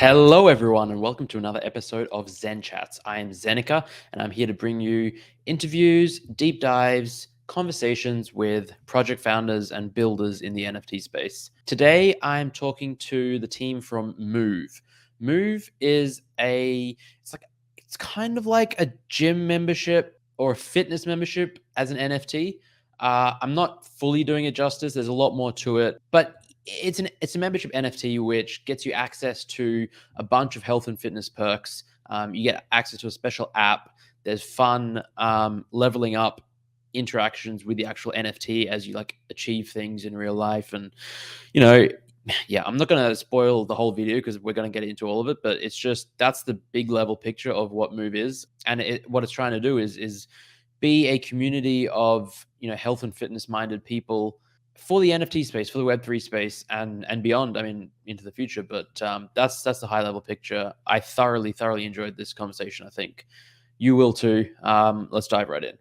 Hello, everyone, and welcome to another episode of ZenChats. I am Zeneca, and I'm here to bring you interviews, deep dives, conversations with project founders and builders in the NFT space. Today, I'm talking to the team from MOVE. MOVE is it's kind of like a gym membership or a fitness membership as an NFT. I'm not fully doing it justice. There's a lot more to it, but it's a membership NFT which gets you access to a bunch of health and fitness perks. You get access to a special app. There's fun leveling up interactions with the actual NFT as you achieve things in real life. And yeah, I'm not going to spoil the whole video because we're going to get into all of it, but it's just that's the big level picture of what MOVE is, and what it's trying to do is be a community of health and fitness minded people for the NFT space, for the Web3 space, and beyond. I mean, into the future. But that's the high level picture. I thoroughly enjoyed this conversation. I think you will too. Let's dive right in.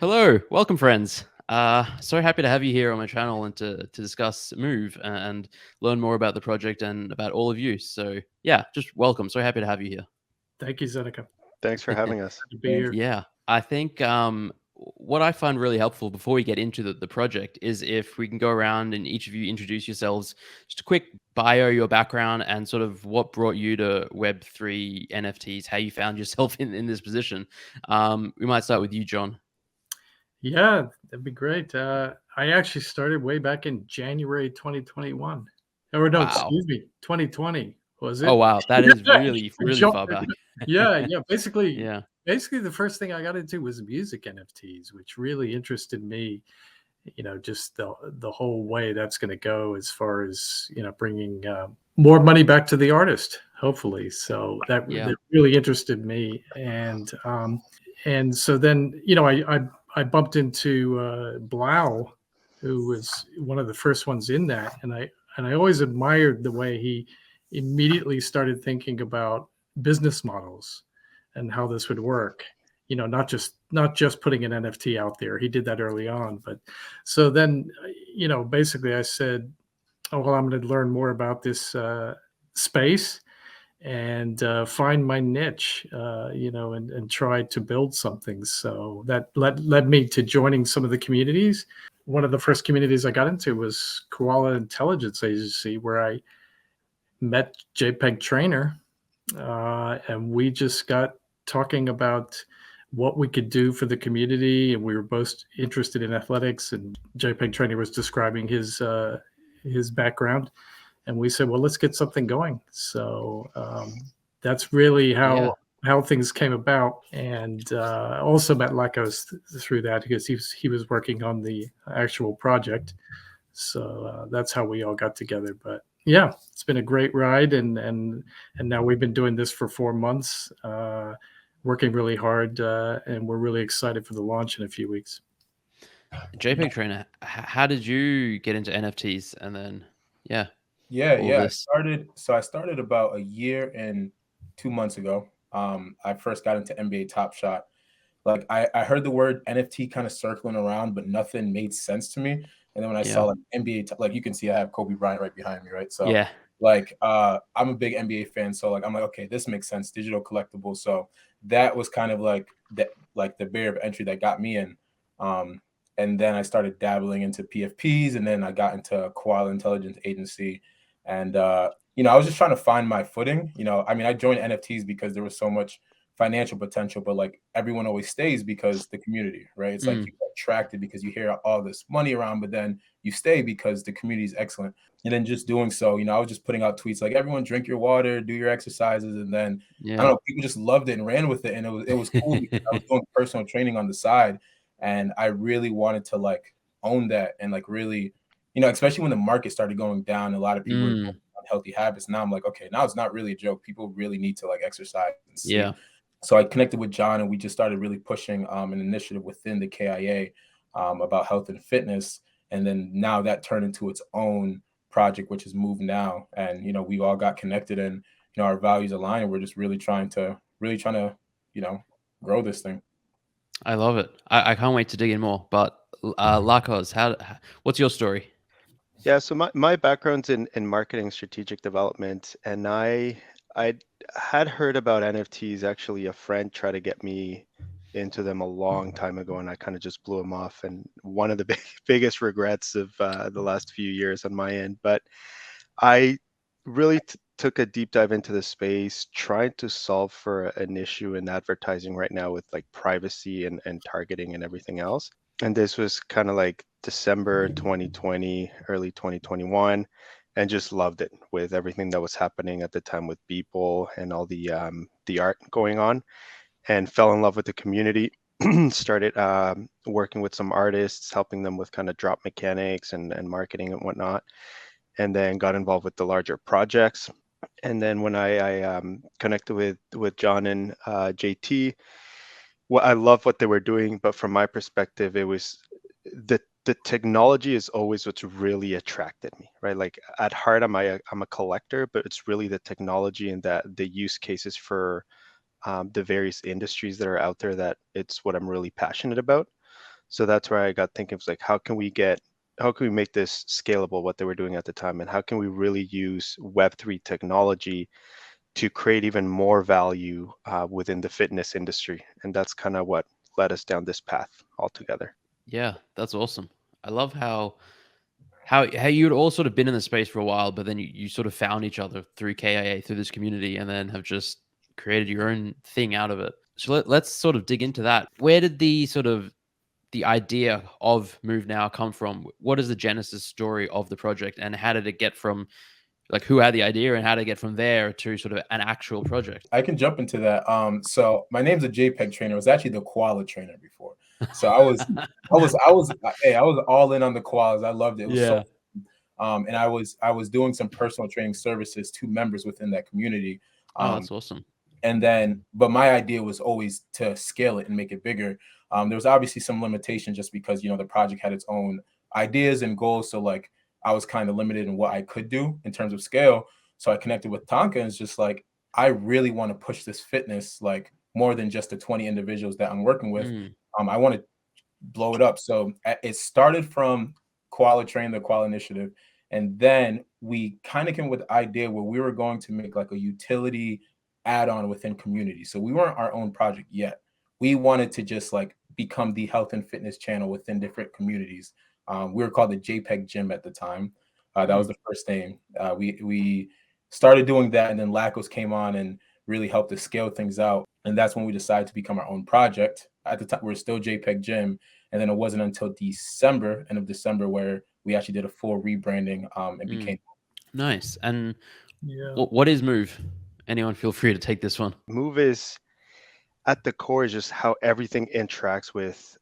Hello, welcome, friends. So happy to have you here on my channel and to discuss MOVE and learn more about the project and about all of you. So yeah, just welcome. So happy to have you here. Thank you, Zeneca. Thanks for having us. Good to be here. Yeah, I think what I find really helpful before we get into the project is if we can go around and each of you introduce yourselves, just a quick bio, your background, and sort of what brought you to Web3 NFTs, how you found yourself in this position. We might start with you, John. Yeah, that'd be great. I actually started way back in January 2021. Or no, Wow. excuse me, 2020 was it? Oh wow, that is really far back. yeah. Basically, Yeah. Basically, the first thing I got into was music NFTs, which really interested me. Just the whole way that's going to go as far as bringing more money back to the artist, hopefully. So that really interested me, and so then I bumped into Blau, who was one of the first ones in that, and I always admired the way he immediately started thinking about business models and how this would work. Not just putting an NFT out there. He did that early on, but so then basically I said, oh well, I'm going to learn more about this space and find my niche, and try to build something. So that led me to joining some of the communities. One of the first communities I got into was Koala Intelligence Agency, where I met JPEG Trainer, and we just got talking about what we could do for the community, and we were both interested in athletics, and JPEG Trainer was describing his background. And we said, well, let's get something going. So that's really how things came about. And also met Lakos through that because he was working on the actual project. So that's how we all got together. But yeah, it's been a great ride. And now we've been doing this for 4 months, working really hard. And we're really excited for the launch in a few weeks. JPEG Trainer, how did you get into NFTs? And then, I started about a year and 2 months ago. I first got into NBA Top Shot. Like I heard the word NFT kind of circling around, but nothing made sense to me. And then when I saw like NBA, like you can see I have Kobe Bryant right behind me, right? So I'm a big NBA fan, so I'm like, okay, this makes sense. Digital collectible. So that was kind of like the barrier of entry that got me in. And then I started dabbling into PFPs, and then I got into Koala Intelligence Agency. And, I was just trying to find my footing. I joined NFTs because there was so much financial potential, but like everyone always stays because the community, right? It's like you get attracted because you hear all this money around, but then you stay because the community is excellent. And then just doing so, I was just putting out tweets like, everyone drink your water, do your exercises. And then, I don't know, people just loved it and ran with it. And it was cool because I was doing personal training on the side. And I really wanted to like own that and like really, especially when the market started going down, a lot of people were on healthy habits. Now I'm like, okay, now it's not really a joke. People really need to like exercise and sleep. Yeah. So I connected with John, and we just started really pushing an initiative within the KIA about health and fitness. And then now that turned into its own project, which is MOVE Now. And, we all got connected, and, our values align, and we're just really trying to, grow this thing. I love it. I can't wait to dig in more. But Lakos, what's your story? Yeah, so my background's in marketing strategic development, and I had heard about NFTs. Actually, a friend tried to get me into them a long time ago, and I kind of just blew them off. And one of the biggest regrets of the last few years on my end, but I really took a deep dive into the space, trying to solve for an issue in advertising right now with like privacy and targeting and everything else. And this was kind of like December 2020, early 2021, and just loved it with everything that was happening at the time with people and all the art going on, and fell in love with the community. Started working with some artists, helping them with kind of drop mechanics and marketing and whatnot, and then got involved with the larger projects. And then when I connected with John and JT, well, I love what they were doing, but from my perspective, it was the technology is always what's really attracted me, right? Like at heart, I'm a collector, but it's really the technology and that the use cases for the various industries that are out there that it's what I'm really passionate about. So that's where I got thinking, it's like, how can we make this scalable, what they were doing at the time, and how can we really use Web3 technology to create even more value within the fitness industry? And that's kind of what led us down this path altogether. Yeah, that's awesome. I love how you'd all sort of been in the space for a while, but then you sort of found each other through KIA, through this community, and then have just created your own thing out of it. So let's sort of dig into that. Where did the idea of Move Now come from? What is the genesis story of the project, and how did it get from, like, who had the idea and how to get from there to sort of an actual project? I can jump into that. So my name's a JPEG trainer. I was actually the koala trainer before. So I was all in on the koalas. I loved it. It was so, Yeah. and I was doing some personal training services to members within that community. Oh, that's awesome. And then, but my idea was always to scale it and make it bigger. There was obviously some limitation just because, you know, the project had its own ideas and goals. So like I was kind of limited in what I could do in terms of scale. So I connected with Tonka, and it's just like, I really want to push this fitness like more than just the 20 individuals that I'm working with. I want to blow it up. So it started from Koala Train, the Koala Initiative. And then we kind of came with the idea where we were going to make like a utility add-on within community. So we weren't our own project yet. We wanted to just like become the health and fitness channel within different communities. We were called the JPEG Gym at the time. That was the first name. We started doing that, and then Lacos came on and really helped us scale things out. And that's when we decided to become our own project. At the time, we were still JPEG Gym, and then it wasn't until December, end of December, where we actually did a full rebranding and became nice. And Yeah. what is Move? Anyone feel free to take this one. Move is at the core is just how everything interacts with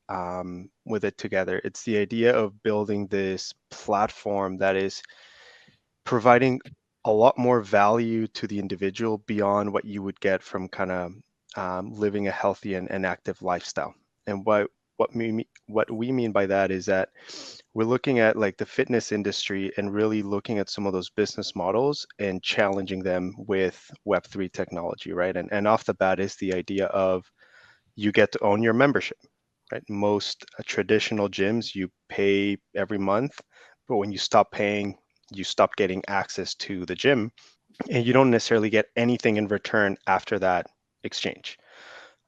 it together. It's the idea of building this platform that is providing a lot more value to the individual beyond what you would get from kind of living a healthy and active lifestyle. And what we mean by that is that we're looking at like the fitness industry and really looking at some of those business models and challenging them with Web3 technology, right? And off the bat is the idea of you get to own your membership, right? Most traditional gyms, you pay every month, but when you stop paying, you stop getting access to the gym, and you don't necessarily get anything in return after that exchange.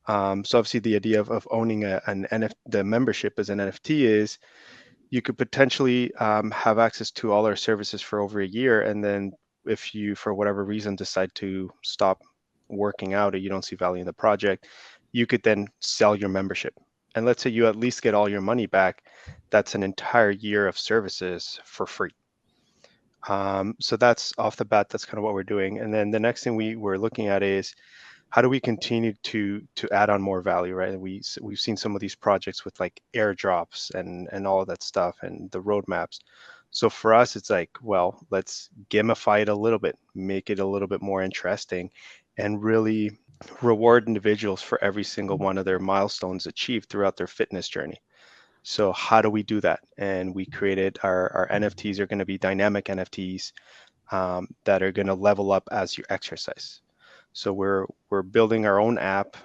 So obviously the idea of owning the membership as an NFT is you could potentially have access to all our services for over a year, and then if you, for whatever reason, decide to stop working out or you don't see value in the project, you could then sell your membership. And let's say you at least get all your money back. That's an entire year of services for free. So that's off the bat, that's kind of what we're doing. And then the next thing we were looking at is how do we continue to add on more value, right? We've seen some of these projects with like airdrops and all of that stuff and the roadmaps. So for us, it's like, well, let's gamify it a little bit, make it a little bit more interesting, and really reward individuals for every single one of their milestones achieved throughout their fitness journey. So how do we do that? And we created our NFTs are going to be dynamic NFTs that are going to level up as you exercise. So we're building our own app.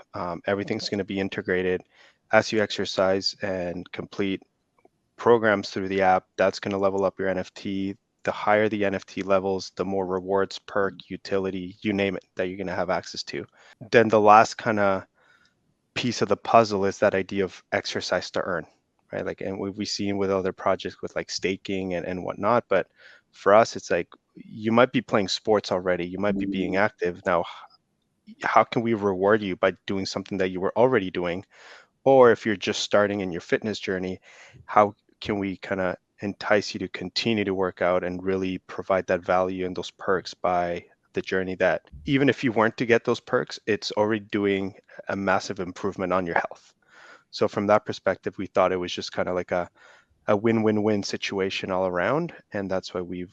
Everything's going to be integrated as you exercise and complete programs through the app, that's going to level up your NFT. The higher the NFT levels, the more rewards, perk, utility, you name it, that you're going to have access to. Then the last kind of piece of the puzzle is that idea of exercise to earn, right? Like, and we've seen with other projects with like staking and whatnot, but for us, it's like, you might be playing sports already, you might be being active. Now, how can we reward you by doing something that you were already doing? Or if you're just starting in your fitness journey, how can we kind of entice you to continue to work out and really provide that value and those perks by the journey, that even if you weren't to get those perks, it's already doing a massive improvement on your health. So from that perspective, we thought it was just kind of like a win-win-win situation all around, and that's why we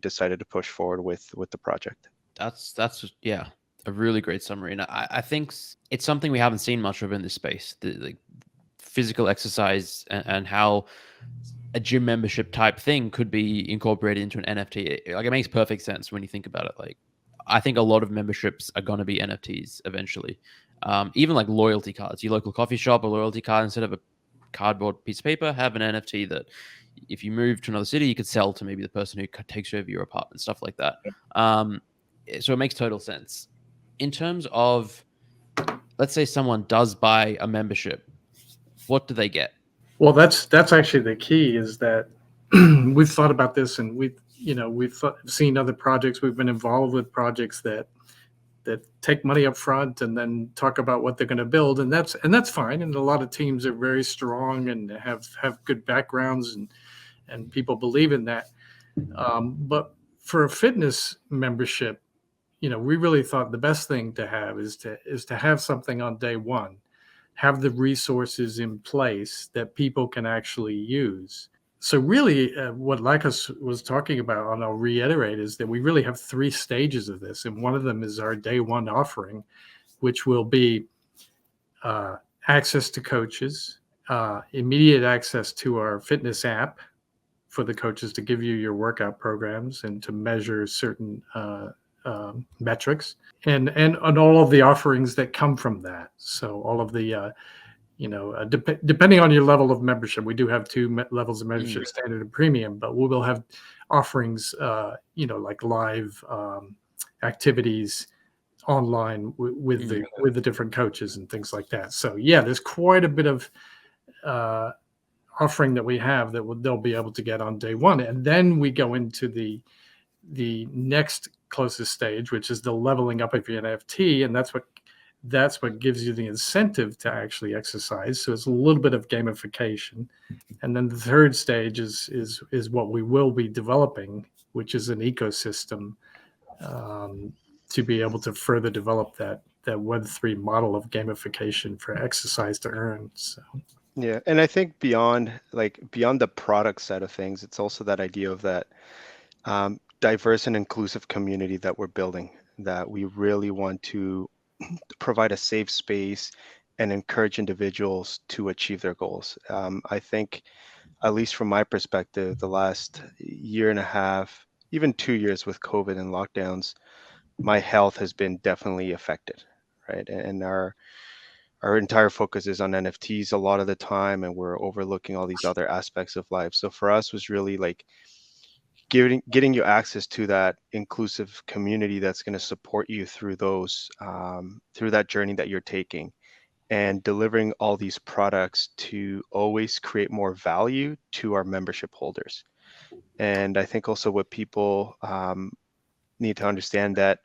decided to push forward with the project. That's yeah, a really great summary, and I think it's something we haven't seen much of in this space, the like physical exercise and how a gym membership type thing could be incorporated into an NFT. Like, it makes perfect sense when you think about it. Like, I think a lot of memberships are going to be NFTs eventually. Even like loyalty cards, your local coffee shop, a loyalty card, instead of a cardboard piece of paper, have an NFT that if you move to another city, you could sell to maybe the person who takes over your apartment, stuff like that. So it makes total sense. In terms of, let's say someone does buy a membership, what do they get? Well, that's actually the key, is that we've thought about this, and we've seen other projects. We've been involved with projects that take money up front and then talk about what they're going to build, and that's fine. And a lot of teams are very strong and have good backgrounds, and people believe in that. But for a fitness membership, we really thought the best thing to have is to have something on day one, have the resources in place that people can actually use. So really, what Lakos was talking about, and I'll reiterate, is that we really have 3 stages of this. And one of them is our day one offering, which will be access to coaches, immediate access to our fitness app for the coaches to give you your workout programs and to measure certain metrics, and all of the offerings that come from that. So all of the depending on your level of membership, we do have 2 levels of membership, standard and premium, but we will have offerings, like live activities online with the different coaches and things like that. So yeah, there's quite a bit of offering that we have that they'll be able to get on day one. And then we go into the next closest stage, which is the leveling up of your NFT, and that's what gives you the incentive to actually exercise. So it's a little bit of gamification. And then the third stage is what we will be developing, which is an ecosystem to be able to further develop that Web3 model of gamification for exercise to earn. So yeah, and I think beyond the product side of things, it's also that idea of that diverse and inclusive community that we're building, that we really want to provide a safe space and encourage individuals to achieve their goals. I think, at least from my perspective, the last year and a half, even 2 years with COVID and lockdowns, my health has been definitely affected, right? And our entire focus is on NFTs a lot of the time, and we're overlooking all these other aspects of life. So for us was really like getting you access to that inclusive community that's going to support you through through that journey that you're taking, and delivering all these products to always create more value to our membership holders. And I think also what people need to understand, that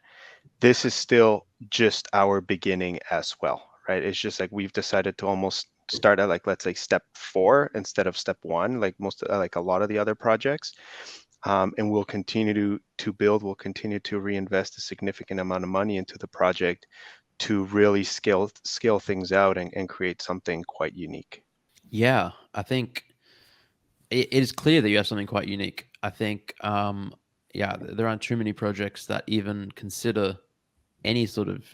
this is still just our beginning as well, right? It's just like we've decided to almost start at, like, let's say step 4 instead of step 1, like a lot of the other projects. And we'll continue to build, we'll continue to reinvest a significant amount of money into the project to really scale things out and create something quite unique. Yeah, I think it is clear that you have something quite unique. I think, there aren't too many projects that even consider any sort of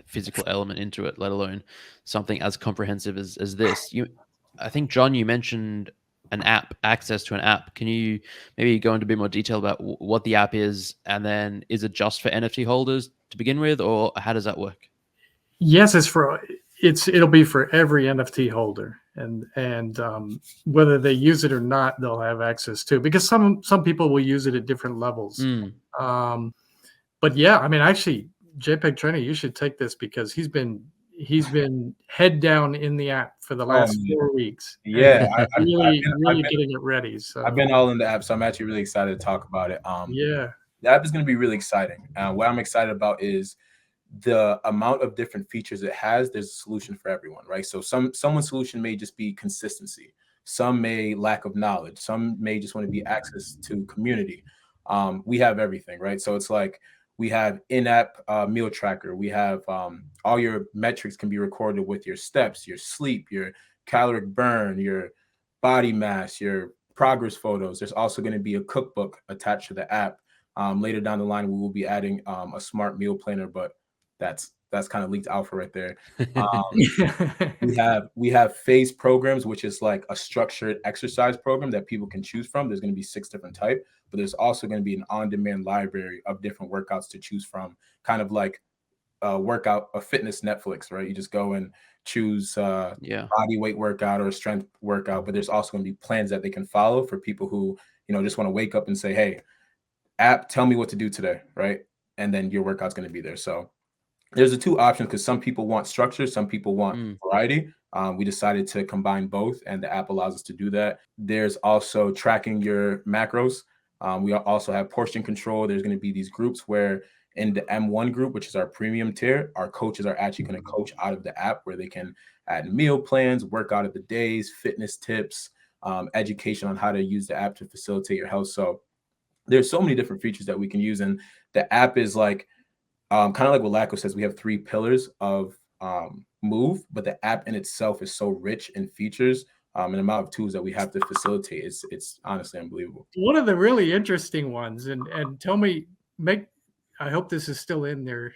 physical element into it, let alone something as comprehensive as this. I think, John, you mentioned an app, access to an app. Can you maybe go into a bit more detail about what the app is, and then is it just for NFT holders to begin with, or how does that work? Yes, it'll be for every NFT holder. and whether they use it or not, they'll have access to it, because some people will use it at different levels. But yeah, I mean, actually, JPEG Trainer, you should take this, because he's been head down in the app for the last 4 weeks. Yeah, I've really getting it ready. So I've been all in the app, so I'm actually really excited to talk about it. Yeah, the app is going to be really exciting. What I'm excited about is the amount of different features it has. There's a solution for everyone, right? So someone's solution may just be consistency. Some may lack of knowledge. Some may just want to be access to community. We have everything, right? So it's like we have in-app meal tracker. We have all your metrics can be recorded with your steps, your sleep, your caloric burn, your body mass, your progress photos. There's also going to be a cookbook attached to the app. Later down the line, we will be adding a smart meal planner, but that's kind of leaked alpha right there. We have phase programs, which is like a structured exercise program that people can choose from. There's going to be 6 different types, but there's also going to be an on-demand library of different workouts to choose from, kind of like a fitness Netflix, right? You just go and choose body weight workout or strength workout, but there's also going to be plans that they can follow for people who, just want to wake up and say, hey, app, tell me what to do today, right? And then your workout's going to be there. So there's the 2 options, because some people want structure, some people want variety. We decided to combine both, and the app allows us to do that. There's also tracking your macros. We also have portion control. There's going to be these groups where in the M1 group, which is our premium tier, our coaches are actually going to coach out of the app, where they can add meal plans, workout of the days, fitness tips, education on how to use the app to facilitate your health. So there's so many different features that we can use. And the app is like, kind of like what Lacko says, we have 3 pillars of MOVE, but the app in itself is so rich in features and amount of tools that we have to facilitate. It's honestly unbelievable. One of the really interesting ones, and tell me, I hope this is still in there,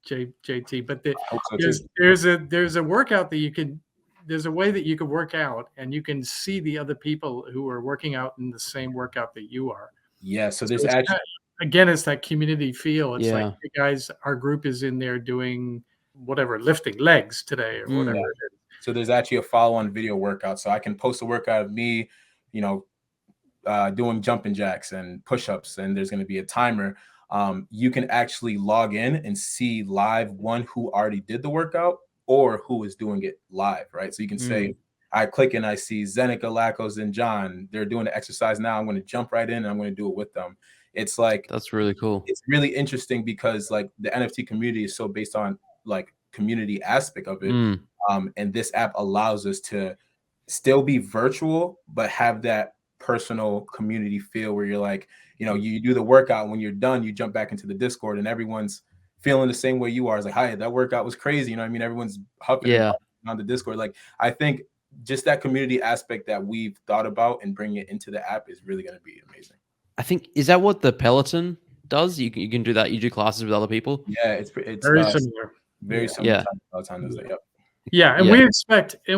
JT, but there's a workout that there's a way that you can work out, and you can see the other people who are working out in the same workout that you are. Yeah, so there's actually, again, it's that community feel. It's like, hey guys, our group is in there doing whatever, lifting legs today or whatever it is. So there's actually a follow-on video workout. So I can post a workout of me, doing jumping jacks and push-ups, and there's going to be a timer. You can actually log in and see live who already did the workout or who is doing it live, right? So you can say, I click and I see Zeneca, Lackos, and John. They're doing the exercise now. I'm going to jump right in and I'm going to do it with them. It's like, that's really cool. It's really interesting because like the NFT community is so based on like community aspect of it. And this app allows us to still be virtual, but have that personal community feel where you're like, you do the workout. When you're done, you jump back into the Discord and everyone's feeling the same way you are. It's like, hi, that workout was crazy. You know what I mean? Everyone's huffing on the Discord. Like, I think just that community aspect that we've thought about and bringing it into the app is really going to be amazing. I think, is that what the Peloton does? You can do that. You do classes with other people. Yeah, it's very similar. Very similar. Peloton does that. Yep. Yeah, and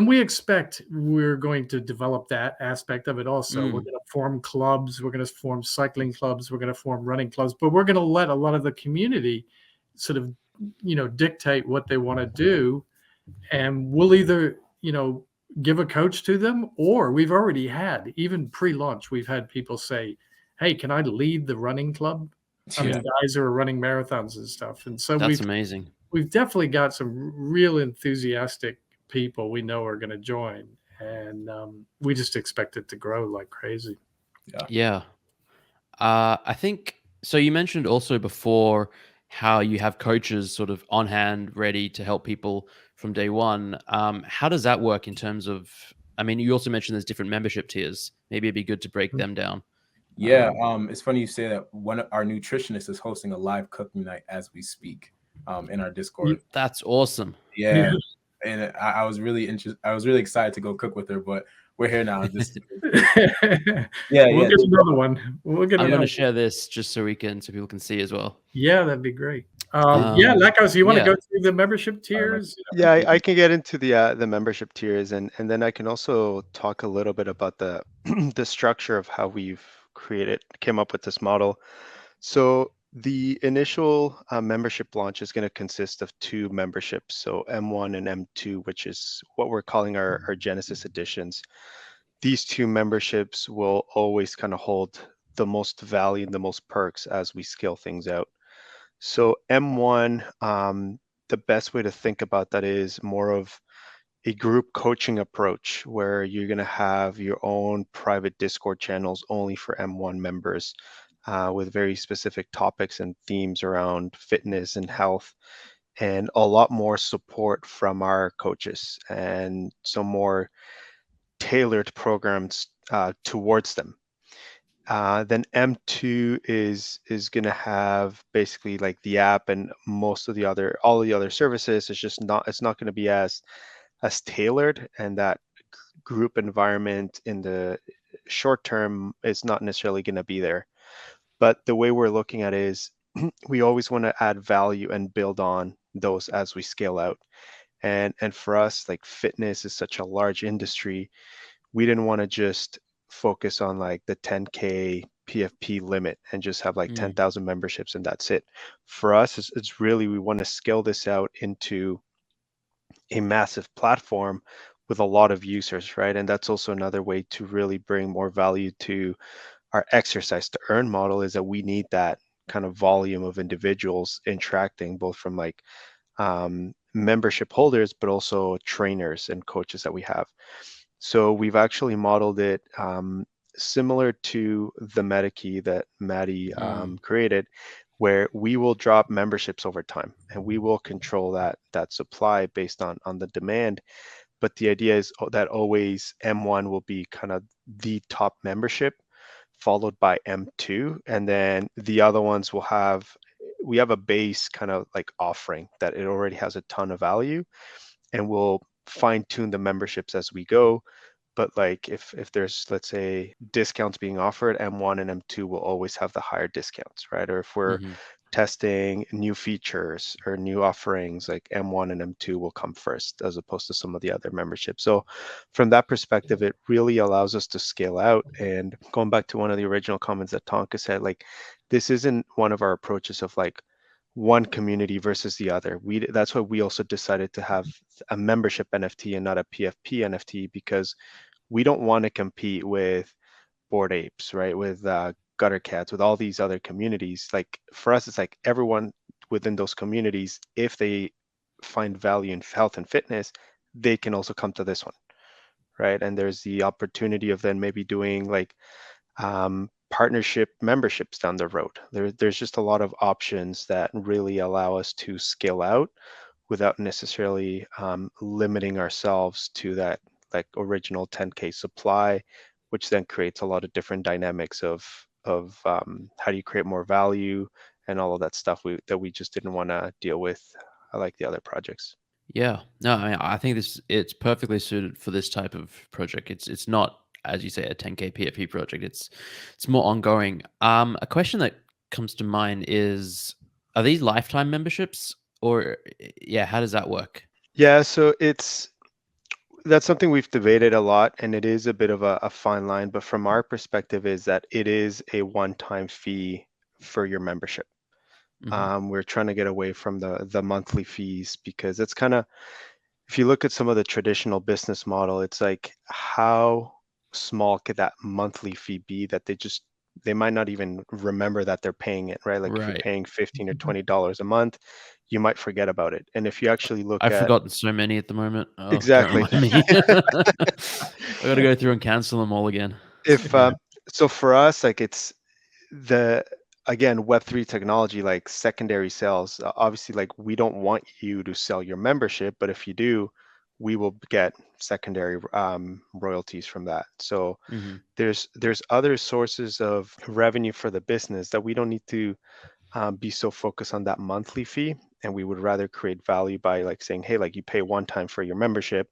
we expect we're going to develop that aspect of it also. We're going to form clubs, we're going to form cycling clubs, we're going to form running clubs, but we're going to let a lot of the community sort of, dictate what they want to do, and we'll either, give a coach to them, or we've already had, even pre-launch, we've had people say, hey, can I lead the running club? I mean, guys who are running marathons and stuff. And so that's amazing. We've definitely got some real enthusiastic people we know are going to join, and we just expect it to grow like crazy. Yeah. I think, so you mentioned also before how you have coaches sort of on hand, ready to help people from day one. How does that work in terms of, I mean, you also mentioned there's different membership tiers. Maybe it'd be good to break them down. Yeah. It's funny you say that. One of our nutritionists is hosting a live cooking night as we speak. In our Discord. That's awesome. Yeah. And I was really excited to go cook with her, but we're here now. We'll get another one. I'm going to share this just so people can see as well. Yeah, that'd be great. Lackos, you want to go through the membership tiers? Yeah, I can get into the membership tiers, and then I can also talk a little bit about the the structure of how we've came up with this model. So The initial membership launch is going to consist of 2 memberships, so M1 and M2, which is what we're calling our Genesis editions. These 2 memberships will always kind of hold the most value and the most perks as we scale things out. So M1, the best way to think about that is more of a group coaching approach where you're going to have your own private Discord channels only for M1 members with very specific topics and themes around fitness and health, and a lot more support from our coaches and some more tailored programs towards them. Then M2 is going to have basically like the app and most of the all the other services. It's not going to be as tailored, and that group environment in the short term is not necessarily going to be there. But the way we're looking at it is we always want to add value and build on those as we scale out. And for us, like fitness is such a large industry, we didn't want to just focus on like the 10K PFP limit and just have like 10,000 memberships and that's it. For us, it's really, we want to scale this out into a massive platform with a lot of users, right? And that's also another way to really bring more value to our exercise to earn model, is that we need that kind of volume of individuals interacting, both from like membership holders, but also trainers and coaches that we have. So we've actually modeled it similar to the MetaKey that Maddie created, where we will drop memberships over time and we will control that supply based on the demand. But the idea is that always M1 will be kind of the top membership, followed by M2, and then the other ones we have a base kind of like offering that it already has a ton of value, and we'll fine tune the memberships as we go. But like if there's, let's say, discounts being offered, M1 and M2 will always have the higher discounts, right? Or if we're testing new features or new offerings, like M1 and M2 will come first as opposed to some of the other memberships. So from that perspective, it really allows us to scale out. And going back to one of the original comments that Tonka said, like this isn't one of our approaches of like one community versus the other. That's why we also decided to have a membership NFT and not a PFP NFT, because we don't want to compete with Bored Apes, right? With Gutter Cats, with all these other communities. Like for us, it's like everyone within those communities, if they find value in health and fitness, they can also come to this one, right? And there's the opportunity of then maybe doing like partnership memberships down the road. There's just a lot of options that really allow us to scale out without necessarily limiting ourselves to that like original 10K supply, which then creates a lot of different dynamics of how do you create more value and all of that stuff that we just didn't want to deal with like the other projects. Yeah, no, I mean, I think it's perfectly suited for this type of project. It's not, as you say, a 10K PFP project. It's more ongoing. A question that comes to mind is, are these lifetime memberships, or yeah, how does that work? Yeah, so that's something we've debated a lot, and it is a bit of a fine line. But from our perspective, is that it is a one-time fee for your membership. We're trying to get away from the monthly fees, because it's kind of, if you look at some of the traditional business model, it's like how small could that monthly fee be that they might not even remember that they're paying it, right? Like if you're paying $15 or $20 a month, you might forget about it. And if you actually look I've at forgotten so many at the moment. Oh, exactly, don't remind me. I got to go through and cancel them all again. if so for us, like it's the again Web3 technology, like secondary sales. Obviously, like we don't want you to sell your membership, but if you do, we will get secondary royalties from that. So there's other sources of revenue for the business that we don't need to be so focused on that monthly fee, and we would rather create value by like saying, hey, like you pay one time for your membership,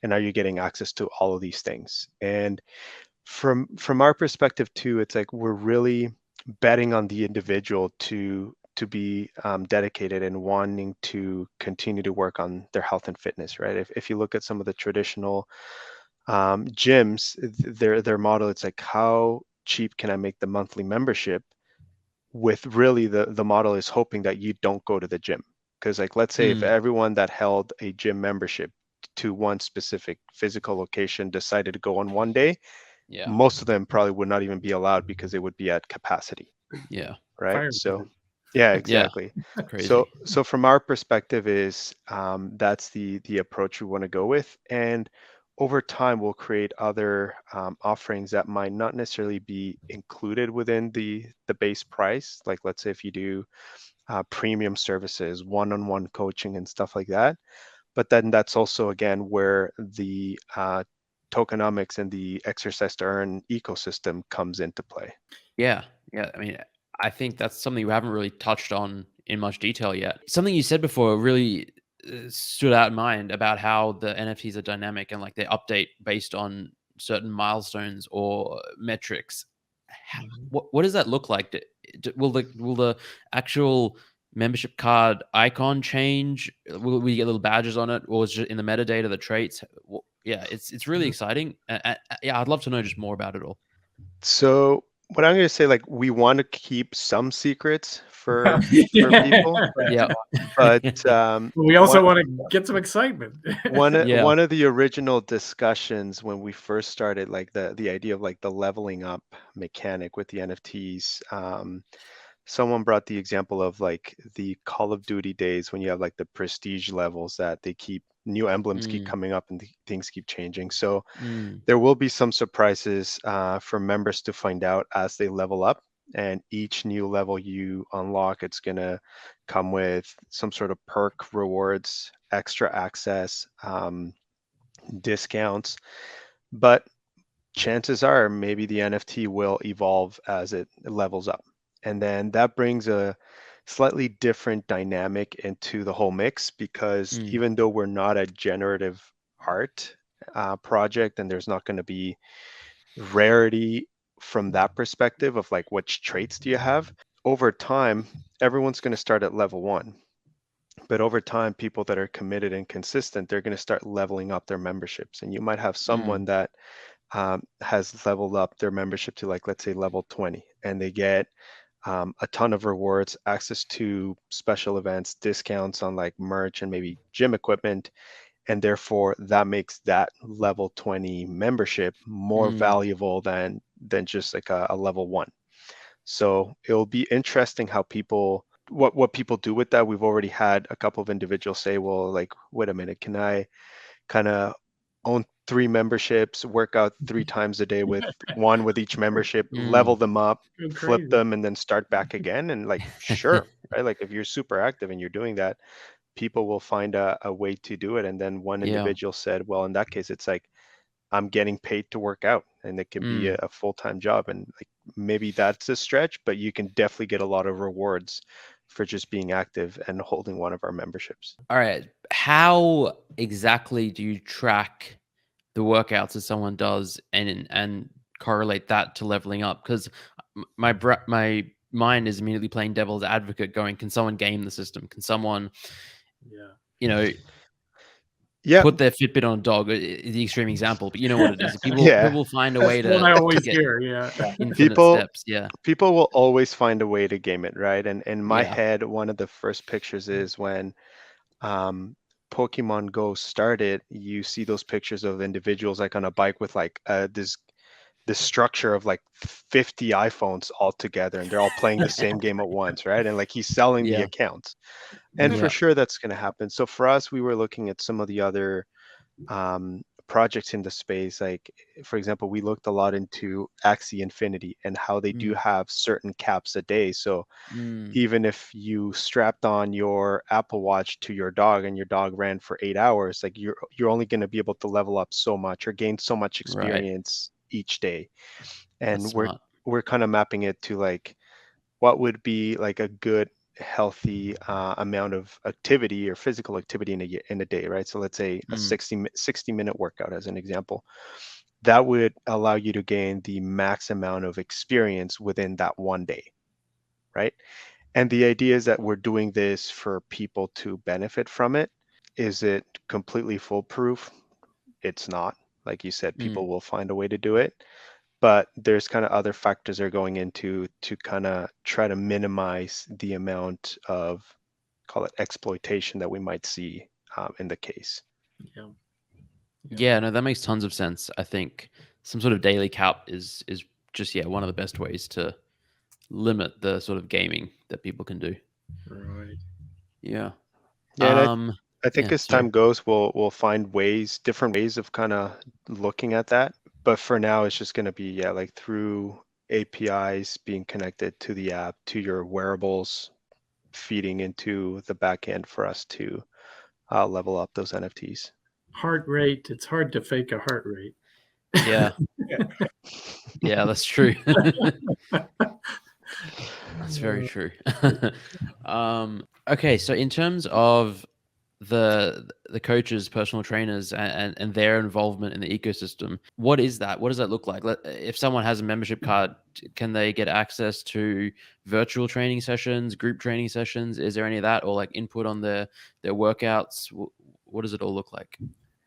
and now you're getting access to all of these things. And from our perspective too, it's like we're really betting on the individual to be dedicated and wanting to continue to work on their health and fitness, right? If you look at some of the traditional gyms, their model, it's like, how cheap can I make the monthly membership with really the model is hoping that you don't go to the gym. Because like, let's say if everyone that held a gym membership to one specific physical location decided to go on one day, most of them probably would not even be allowed because they would be at capacity. Yeah. Right. Fire So hazard. yeah, exactly. Crazy. So from our perspective is that's the approach we want to go with. And over time, we'll create other offerings that might not necessarily be included within the base price. Like let's say if you do premium services, one-on-one coaching and stuff like that. But then that's also, again, where the tokenomics and the exercise to earn ecosystem comes into play. Yeah. Yeah. I mean, I think that's something we haven't really touched on in much detail yet. Something you said before really stood out in mind about how the NFTs are dynamic and like they update based on certain milestones or metrics. What does that look like? Will the actual membership card icon change? Will we get little badges on it, or is it just in the metadata, the traits? Yeah, it's really exciting. Yeah, I'd love to know just more about it all. So what I'm going to say, like, we want to keep some secrets for people. Yeah, But we also want to get some excitement. one of the original discussions when we first started, like the idea of like the leveling up mechanic with the NFTs, someone brought the example of like the Call of Duty days when you have like the prestige levels that they keep new emblems keep coming up and things keep changing. So there will be some surprises for members to find out as they level up. And each new level you unlock, it's going to come with some sort of perk, rewards, extra access, discounts. But chances are maybe the NFT will evolve as it levels up. And then that brings a slightly different dynamic into the whole mix, because even though we're not a generative art project and there's not going to be rarity from that perspective of like which traits do you have, over time everyone's going to start at level 1, but over time people that are committed and consistent, they're going to start leveling up their memberships. And you might have someone that has leveled up their membership to like, let's say level 20, and they get a ton of rewards, access to special events, discounts on like merch and maybe gym equipment. And therefore that makes that level 20 membership more valuable than just like a level 1. So it'll be interesting how people, what people do with that. We've already had a couple of individuals say, well, like, wait a minute, can I kind of own 3 memberships, work out 3 times a day with one with each membership, level them up, flip them, and then start back again? And like, sure, right? Like if you're super active and you're doing that, people will find a way to do it. And then one individual said, well, in that case, it's like, I'm getting paid to work out, and it can be a full-time job. And like, maybe that's a stretch, but you can definitely get a lot of rewards for just being active and holding one of our memberships. All right. How exactly do you track the workouts that someone does and correlate that to leveling up? Because my mind is immediately playing devil's advocate, going, can someone game the system? Can someone, put their Fitbit on a dog? The extreme example, but you know what it is. People find a way to I always get hear, infinite steps. People will always find a way to game it, right? And in my head, one of the first pictures is when Pokemon Go started. You see those pictures of individuals like on a bike with like this structure of like 50 iPhones all together, and they're all playing the same game at once, right? And like, he's selling the accounts. And for sure that's going to happen. So for us, we were looking at some of the other projects in the space. Like, for example, we looked a lot into Axie Infinity and how they do have certain caps a day. So even if you strapped on your Apple Watch to your dog and your dog ran for 8 hours, like you're only going to be able to level up so much or gain so much experience each day. And we're kind of mapping it to like what would be like a good healthy amount of activity or physical activity in a day, right? So let's say a 60-minute workout as an example. That would allow you to gain the max amount of experience within that one day, right? And the idea is that we're doing this for people to benefit from it. Is it completely foolproof? It's not. Like you said, people will find a way to do it. but there's kind of other factors that are going into to kind of try to minimize the amount of, call it, exploitation that we might see in the case. Yeah, no, that makes tons of sense. I think some sort of daily cap is just one of the best ways to limit the sort of gaming that people can do. Right. Yeah. Yeah, and I think as time goes, we'll find different ways of kind of looking at that. But for now, it's just going to be like through APIs being connected to the app, to your wearables, feeding into the back end for us to level up those NFTs. Heart rate. It's hard to fake a heart rate. Yeah. Yeah, that's true. That's very true. Okay, so in terms of the coaches, personal trainers, and their involvement in the ecosystem, what is that? What does that look like? If someone has a membership card, can they get access to virtual training sessions, group training sessions? Is there any of that, or like input on their workouts? What does it all look like?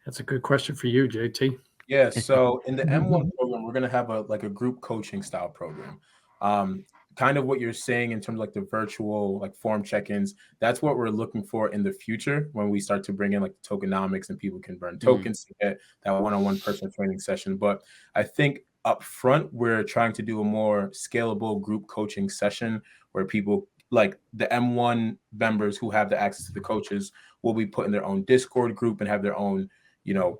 That's a good question for you, JT. Yeah, so in the M1 program, we're going to have a group coaching style program. Kind of what you're saying in terms of like the virtual like form check-ins, that's what we're looking for in the future when we start to bring in like tokenomics and people can burn tokens to get that one-on-one personal training session. But I think up front, we're trying to do a more scalable group coaching session where people like the M1 members who have the access to the coaches will be put in their own Discord group and have their own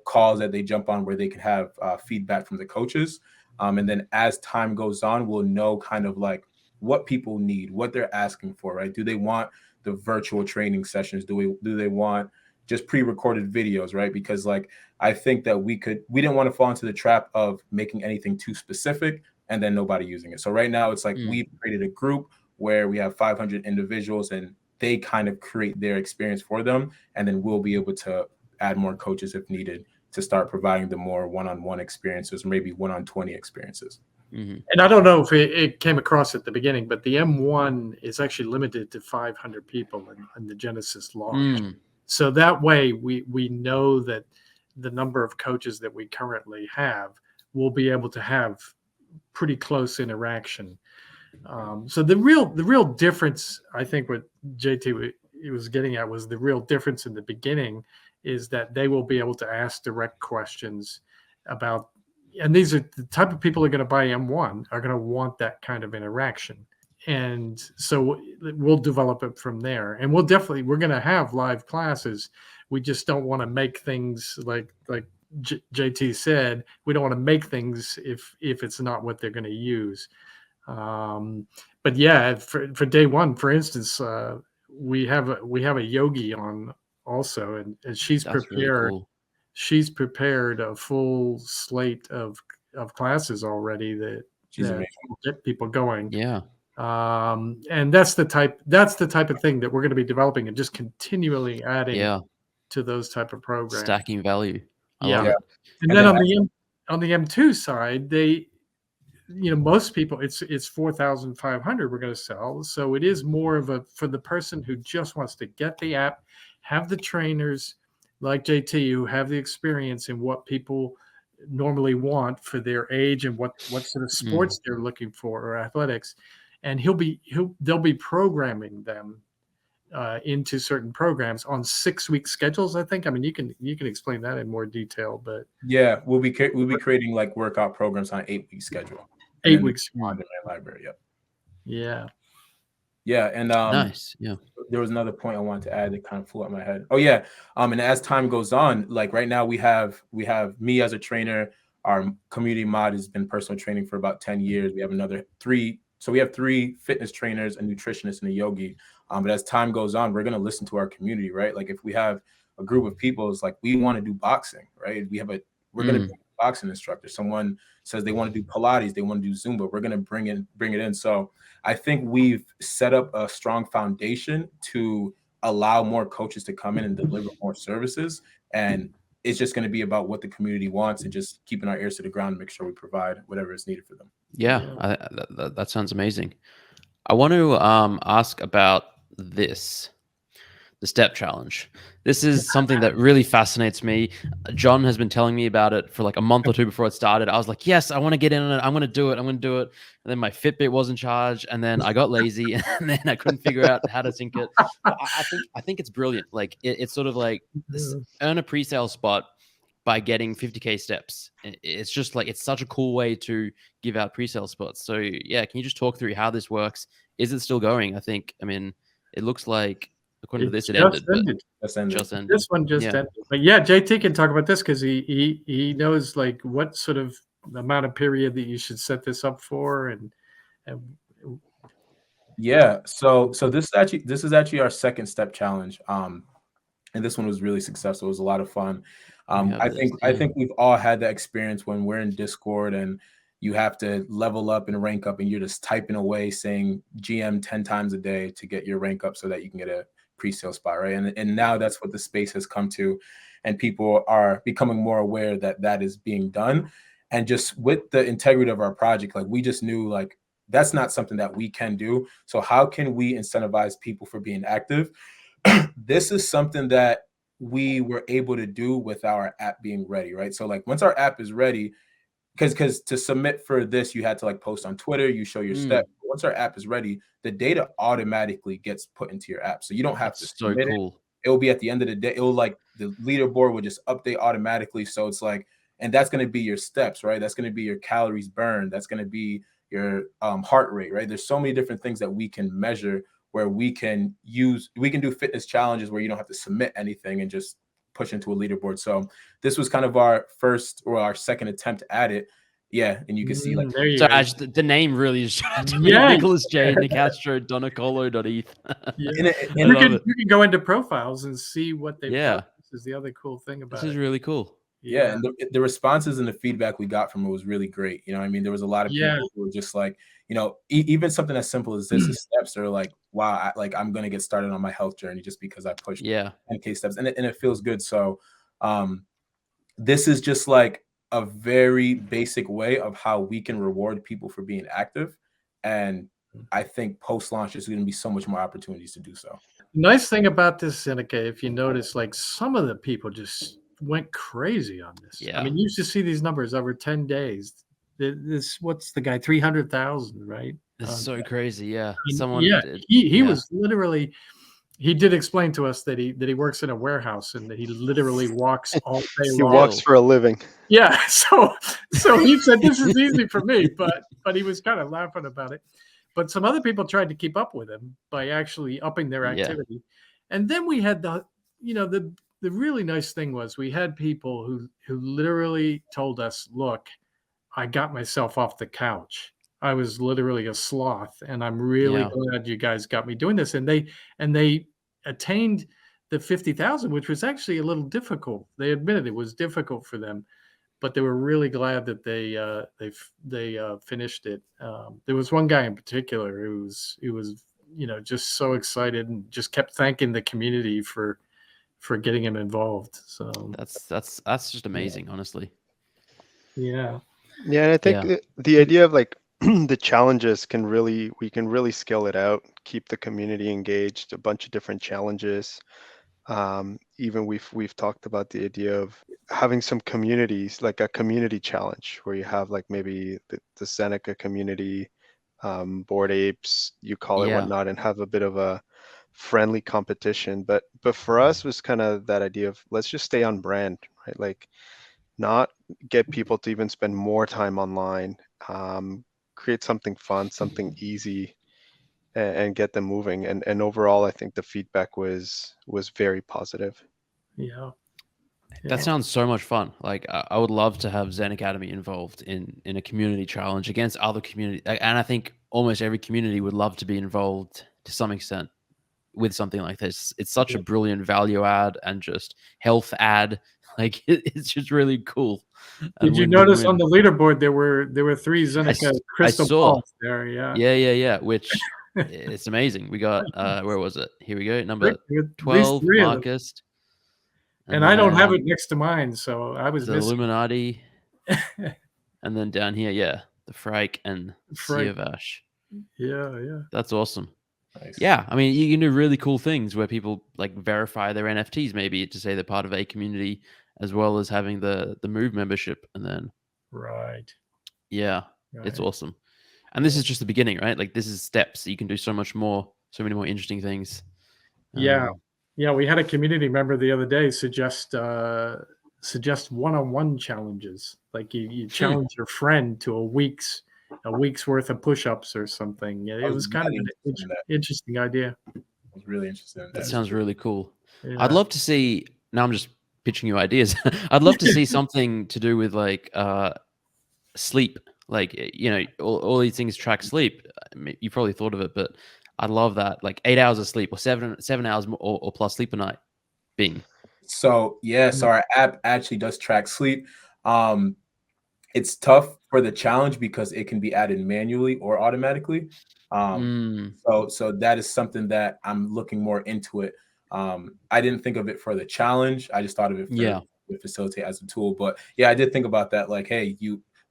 calls that they jump on where they can have feedback from the coaches. And then as time goes on, we'll know kind of like what people need, what they're asking for, right? Do they want the virtual training sessions? Do they want just pre-recorded videos, right? Because like, I think that we didn't want to fall into the trap of making anything too specific and then nobody using it. So right now it's like we've created a group where we have 500 individuals and they kind of create their experience for them. And then we'll be able to add more coaches if needed to start providing the more one-on-one experiences, maybe 1-on-20 experiences. And I don't know if it came across at the beginning, but the M1 is actually limited to 500 people in the Genesis launch. So that way we know that the number of coaches that we currently have will be able to have pretty close interaction. So the real difference, I think what JT was getting at was the real difference in the beginning is that they will be able to ask direct questions about, and these are the type of people who are going to buy M1 are going to want that kind of interaction. And so we'll develop it from there. And we're going to have live classes. We just don't want to make things like JT said, we don't want to make things if it's not what they're going to use. But yeah, for day one, for instance, we have a yogi on also, and she's That's prepared. Really cool. She's prepared a full slate of classes already that will get people going. Yeah. And that's the type of thing that we're going to be developing and just continually adding to those type of programs. Stacking value. I love it. And then on the M2 side, they, most people, it's 4,500 we're going to sell. So it is more of for the person who just wants to get the app, have the trainers like JT who have the experience in what people normally want for their age and what sort of sports they're looking for or athletics. And they'll be programming them into certain programs on 6-week schedules, I think. I mean, you can explain that in more detail, but yeah, we'll be creating like workout programs on an 8-week schedule. 8 weeks on the library. Yep. Yeah. Yeah, and nice. Yeah. There was another point I wanted to add that kind of flew out my head. Oh yeah, and as time goes on, like right now we have me as a trainer. Our community mod has been personal training for about 10 years. We have another 3. So we have 3 fitness trainers, a nutritionist, and a yogi. But as time goes on, we're going to listen to our community, right? Like if we have a group of people, it's like we want to do boxing, right? We're going to be a boxing instructor. Someone says they want to do Pilates, they want to do Zumba. We're going to bring it in. So I think we've set up a strong foundation to allow more coaches to come in and deliver more services. And it's just going to be about what the community wants and just keeping our ears to the ground and make sure we provide whatever is needed for them. Yeah, that sounds amazing. I want to ask about this. the step challenge. This is something that really fascinates me. John has been telling me about it for like a month or two before it started. I was like, yes, I want to get in on it. I'm going to do it. I'm going to do it. And then my Fitbit was in charge, and then I got lazy, and then I couldn't figure out how to sync it. But I think it's brilliant. Like it's sort of like this, earn a pre-sale spot by getting 50K steps. It's just like, it's such a cool way to give out pre-sale spots. So yeah, can you just talk through how this works? Is it still going? I mean, it looks like, according to this, it ended. Just ended. This one just ended. But yeah, JT can talk about this because he knows like what sort of amount of period that you should set this up for, and yeah. So this is actually our second step challenge. And this one was really successful. It was a lot of fun. I think we've all had that experience when we're in Discord and you have to level up and rank up, and you're just typing away saying GM 10 times a day to get your rank up so that you can get a pre-sale spot, right? And now that's what the space has come to, and people are becoming more aware that that is being done. And just with the integrity of our project, like we just knew like that's not something that we can do. So how can we incentivize people for being active? This is something that we were able to do with our app being ready, right? So like once our app is ready, because to submit for this, you had to like post on Twitter, you show your step. Once our app is ready, the data automatically gets put into your app. So you don't have to submit it. It will be at the end of the day. It will like the leaderboard will just update automatically. So it's like, and that's going to be your steps, right? That's going to be your calories burned. That's going to be your heart rate, right? There's so many different things that we can measure where we can do fitness challenges where you don't have to submit anything and just push into a leaderboard. So this was kind of our first or our second attempt at it. Yeah, and you can see like the name really is Nicholas J. Nicastro Donacolo.eth. You can go into profiles and see what they've done. This is the other cool thing about it. This is really cool. Yeah, and the responses and the feedback we got from it was really great. You know, I mean, there was a lot of people who were just like, you know, even something as simple as this, the steps are like, wow, I'm going to get started on my health journey just because I pushed 10K steps, and it feels good. So this is just like a very basic way of how we can reward people for being active. And I think post-launch there's going to be so much more opportunities to do so. Nice thing about this, Zeneca, if you notice, like some of the people just went crazy on this. Yeah. I mean, you used to see these numbers over 10 days. This, what's the guy, 300,000, right? It's so crazy. Yeah. He was literally, he did explain to us that he works in a warehouse and that he literally walks all day long. He walks for a living. Yeah. So he said, this is easy for me, but he was kind of laughing about it. But some other people tried to keep up with him by actually upping their activity. And then we had the really nice thing was we had people who literally told us, look, I got myself off the couch. I was literally a sloth, and I'm really glad you guys got me doing this. And they attained the 50,000, which was actually a little difficult. They admitted it was difficult for them, but they were really glad that they finished it. There was one guy in particular who was just so excited and just kept thanking the community for getting him involved. So that's just amazing, honestly. Yeah. Yeah, and I think the idea of like the challenges we can really scale it out, keep the community engaged, a bunch of different challenges. Even we've talked about the idea of having some communities, like a community challenge where you have like maybe the Zeneca community, Bored Apes, you call it whatnot, and have a bit of a friendly competition. But for us was kind of that idea of let's just stay on brand, right? Like not get people to even spend more time online, create something fun, something easy, and get them moving. And overall, I think the feedback was very positive. Yeah. That sounds so much fun. Like I would love to have ZenAcademy involved in a community challenge against other community. And I think almost every community would love to be involved to some extent with something like this. It's such a brilliant value add and just health add. Like it's just really cool. Did you notice on the leaderboard there were 3 Zeneca crystal balls there? Yeah. Which it's amazing. We got where was it? Here we go. Number 12, Marcus. And I don't have it next to mine, so I was the missing. Illuminati. And then down here, the Frike and Siavash. Yeah. That's awesome. Nice. Yeah, I mean, you can do really cool things where people like verify their NFTs, maybe to say they're part of a community, as well as having the MOVE membership, and then Right. yeah, it's Right. awesome. And this is just the beginning, right? Like this is steps. You can do so much more, so many more interesting things. Yeah. Yeah. We had a community member the other day suggest one-on-one challenges. Like you challenge your friend to a week's worth of push-ups or something. Yeah, I it was was kind of really an interested in that. interesting idea. I was really interested in That that. sounds really cool. Yeah. I'd love to see. Now I'm just pitching you ideas. I'd love to see something to do with like sleep. Like all these things track sleep. I mean, you probably thought of it, but I'd love that. Like 8 hours of sleep or 7 hours or plus sleep a night. Bing. So yeah, so our app actually does track sleep. It's tough for the challenge because it can be added manually or automatically. So that is something that I'm looking more into it. I didn't think of it for the challenge. I just thought of it for to facilitate as a tool. But yeah, I did think about that. Like, hey,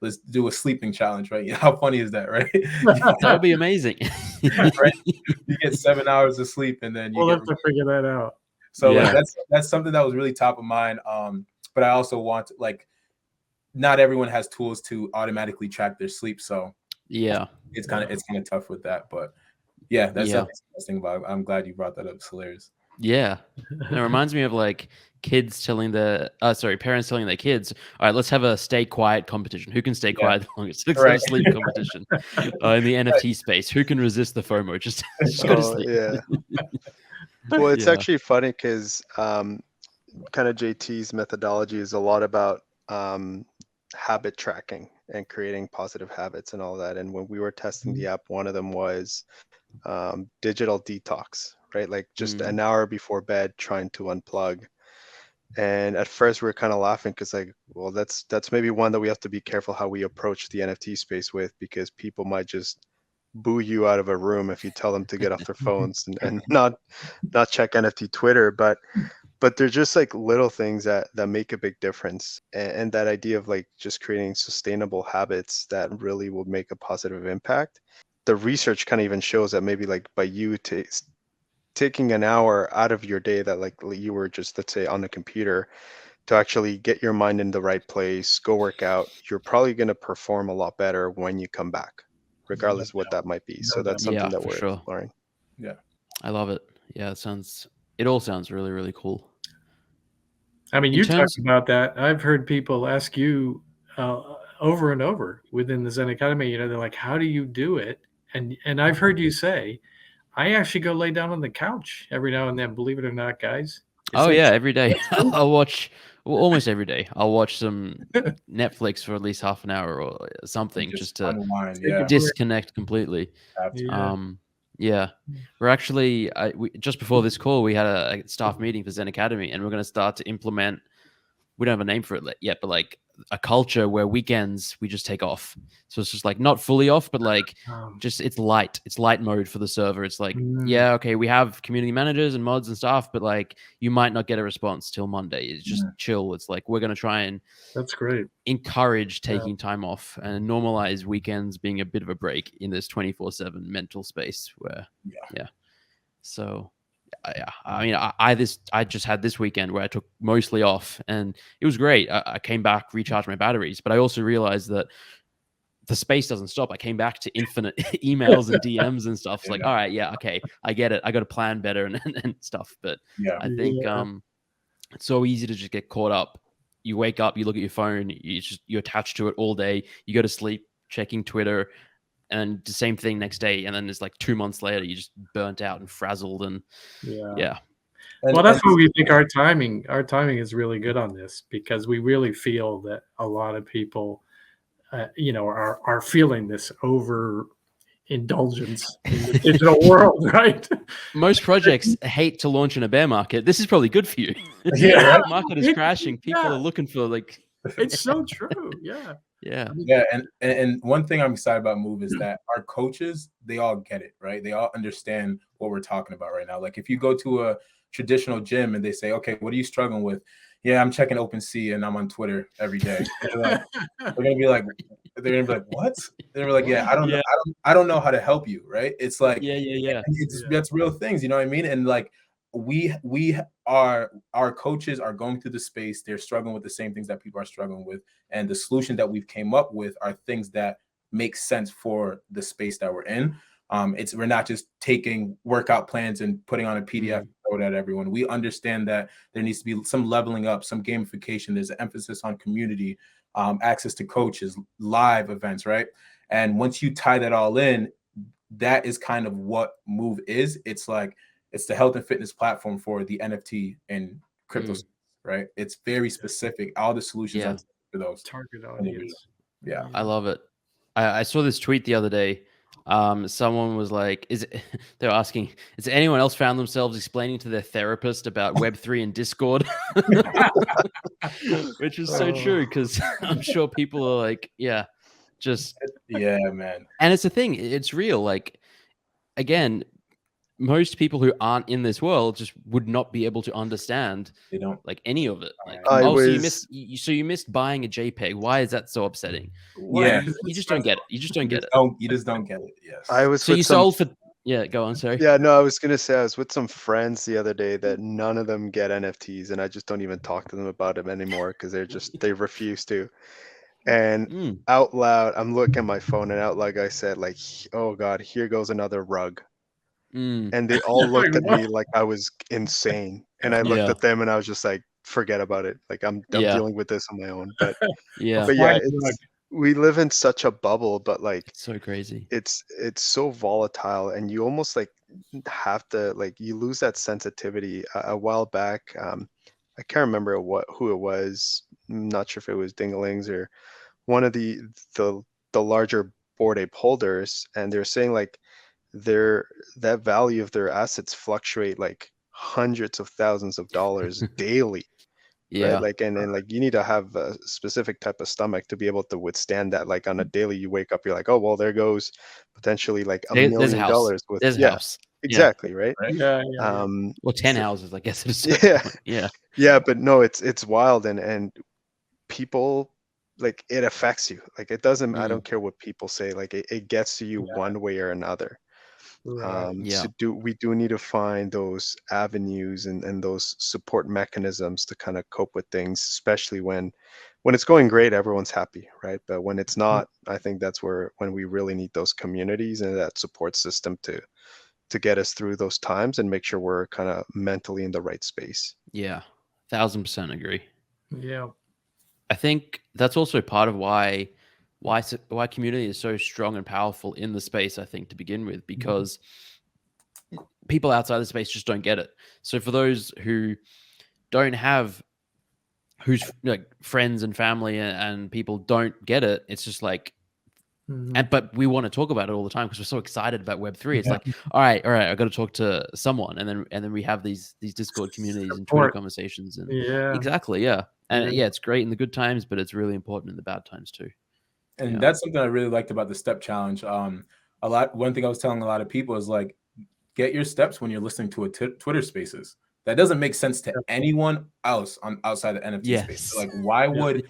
let's do a sleeping challenge, right? How funny is that, right? That would be amazing. Right? You get 7 hours of sleep, and then we'll have to figure that out. So like that's something that was really top of mind. But I also want like not everyone has tools to automatically track their sleep, so yeah, it's kind of tough with that. But yeah, that's interesting about it. I'm glad you brought that up. It's hilarious. Yeah, and it reminds me of like parents telling their kids, all right, let's have a stay quiet competition. Who can stay quiet the longest? Let's have a sleep competition in the NFT space. Who can resist the FOMO? Just go to sleep. Yeah. Well, it's actually funny because kind of JT's methodology is a lot about habit tracking and creating positive habits and all that. And when we were testing the app, one of them was digital detox, right? Like just an hour before bed, trying to unplug. And at first we were kind of laughing because like, well, that's maybe one that we have to be careful how we approach the NFT space with, because people might just boo you out of a room if you tell them to get off their phones and not check NFT Twitter. But they're just like little things that make a big difference. And that idea of like just creating sustainable habits that really will make a positive impact. The research kind of even shows that maybe like by you taking an hour out of your day that like you were just, let's say, on the computer to actually get your mind in the right place, go work out, you're probably going to perform a lot better when you come back, regardless of what that might be. So that's something that we're exploring. Yeah. I love it. Yeah, it all sounds really, really cool. I mean, you talked about that. I've heard people ask you over and over within the ZenAcademy, they're like, how do you do it? And I've heard you say, I actually go lay down on the couch every now and then, believe it or not, guys. Every day. I'll watch, almost every day. I'll watch some Netflix for at least half an hour or something just to disconnect completely. We're actually, just before this call, we had a staff meeting for ZenAcademy, and we're going to start to implement, we don't have a name for it yet, but like a culture where weekends we just take off. So it's just like not fully off, but like it's light mode for the server. It's like, okay, we have community managers and mods and stuff, but like you might not get a response till Monday. It's just chill. It's like we're going to try and that's great. Encourage taking time off and normalize weekends being a bit of a break in this 24/7 mental space where So I mean, I just had this weekend where I took mostly off, and it was great. I came back, recharged my batteries, but I also realized that the space doesn't stop. I came back to infinite emails and DMs and stuff. It's like, all right, okay, I get it. I got to plan better and stuff. But I think it's so easy to just get caught up. You wake up, you look at your phone, you're attached to it all day. You go to sleep checking Twitter, and the same thing next day, and then it's like 2 months later, you just burnt out and frazzled, and Well, that's what we think our timing is really good on this, because we really feel that a lot of people, are feeling this over indulgence in the digital world, right? Most projects hate to launch in a bear market. This is probably good for you. The market is crashing. People are looking for like. It's so true. And one thing I'm excited about MOVE is that our coaches, they all get it, right? They all understand what we're talking about right now. Like if you go to a traditional gym and they say, okay, what are you struggling with? yeah, I'm checking OpenSea and I'm on Twitter every day. They're gonna be like, what? They're like, yeah, I don't know how to help you, right? It's like, that's real things, you know what I mean? And like, our coaches are going through the space. They're struggling with the same things that people are struggling with, and the solution that we've came up with are things that make sense for the space that we're in. We're not just taking workout plans and putting on a PDF and throw it at everyone. We understand that there needs to be some leveling up, some gamification. There's an emphasis on community, access to coaches, live events, right? And once you tie that all in, that is kind of what MOVE is. It's like, it's the health and fitness platform for the NFT and crypto, right? It's very specific. All the solutions are for those target audience. Yeah, I love it. I saw this tweet the other day. Someone was like, they're asking, has anyone else found themselves explaining to their therapist about Web3 and Discord? Which is so true, because I'm sure people are like, man. And it's a thing, it's real. Like, again, most people who aren't in this world just would not be able to understand like any of it. Like, so you missed buying a JPEG. Why is that so upsetting? Yeah, you just don't get it. You just don't get it. You just don't get it. Yes. Sold for go on, sorry. Yeah, no, I was gonna say I was with some friends the other day that none of them get NFTs, and I just don't even talk to them about them anymore because they refuse to. And out loud, I'm looking at my phone, and out loud I said, like, oh God, here goes another rug. And they all looked at me like I was insane. And I looked at them and I was just like, forget about it. Like, I'm dealing with this on my own. But we live in such a bubble, but like, it's so crazy. It's so volatile, and you almost like have to, like, you lose that sensitivity. A while back, I can't remember who it was. I'm not sure if it was Dingalings or one of the larger Bored Ape holders, and they're saying like that value of their assets fluctuate like hundreds of thousands of dollars daily. Right? Like, and like, you need to have a specific type of stomach to be able to withstand that. Like, on a daily, you wake up, you're like, oh well, there goes potentially like $1 million with house. Exactly, right? Well, 10 houses, I guess. But no, it's wild, and people, like, it affects you. Like, it doesn't, I don't care what people say, like, it gets to you one way or another. So we do need to find those avenues and those support mechanisms to kind of cope with things, especially when it's going great, everyone's happy, right? But when it's not, I think that's when we really need those communities and that support system to get us through those times and make sure we're kind of mentally in the right space. 1000% agree. I think that's also part of why community is so strong and powerful in the space, I think, to begin with, because people outside the space just don't get it. So for those who don't have, whose like friends and family and people don't get it, it's just like, but we want to talk about it all the time because we're so excited about Web3. It's like, all right, I got to talk to someone, and then we have these Discord communities and Twitter conversations, and exactly, and it's great in the good times, but it's really important in the bad times too. And that's something I really liked about the step challenge. One thing I was telling a lot of people is like, get your steps when you're listening to a Twitter Spaces. That doesn't make sense to anyone else outside the NFT space. So, like, why would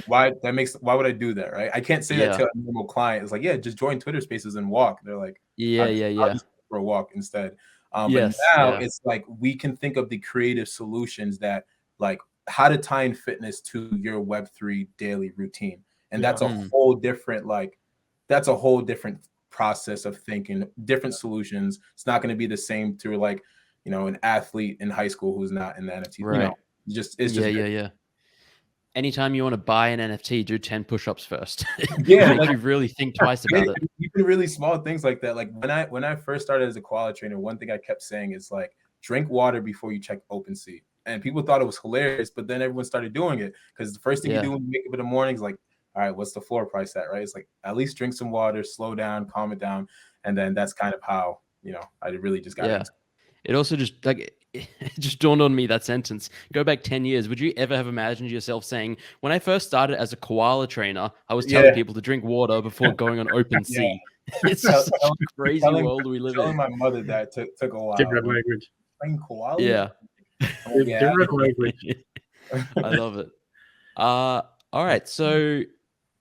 why would I do that, right? I can't say that to a normal client. It's like, just join Twitter Spaces and walk. They're like, I'll just go for a walk instead. But now it's like, we can think of the creative solutions that, like, how to tie in fitness to your Web3 daily routine. And that's a whole different, process of thinking, different solutions. It's not going to be the same to, like, an athlete in high school who's not in the NFT. Right. It's Anytime you want to buy an NFT, do 10 push-ups first. Make you really think twice about it. Even really small things like that. Like, when I first started as a quality trainer, one thing I kept saying is, like, drink water before you check OpenSea. And people thought it was hilarious, but then everyone started doing it, because the first thing you do when you wake up in the morning is like, all right, what's the floor price at, right? It's like, at least drink some water, slow down, calm it down. And then that's kind of how, I really just got into it. It also just, like, it just dawned on me, that sentence. Go back 10 years. Would you ever have imagined yourself saying, when I first started as a koala trainer, I was telling people to drink water before going on OpenSea? It's just such a crazy world we live in. Telling my mother that took a while. Different language. Playing koala? Different language. I love it. All right. So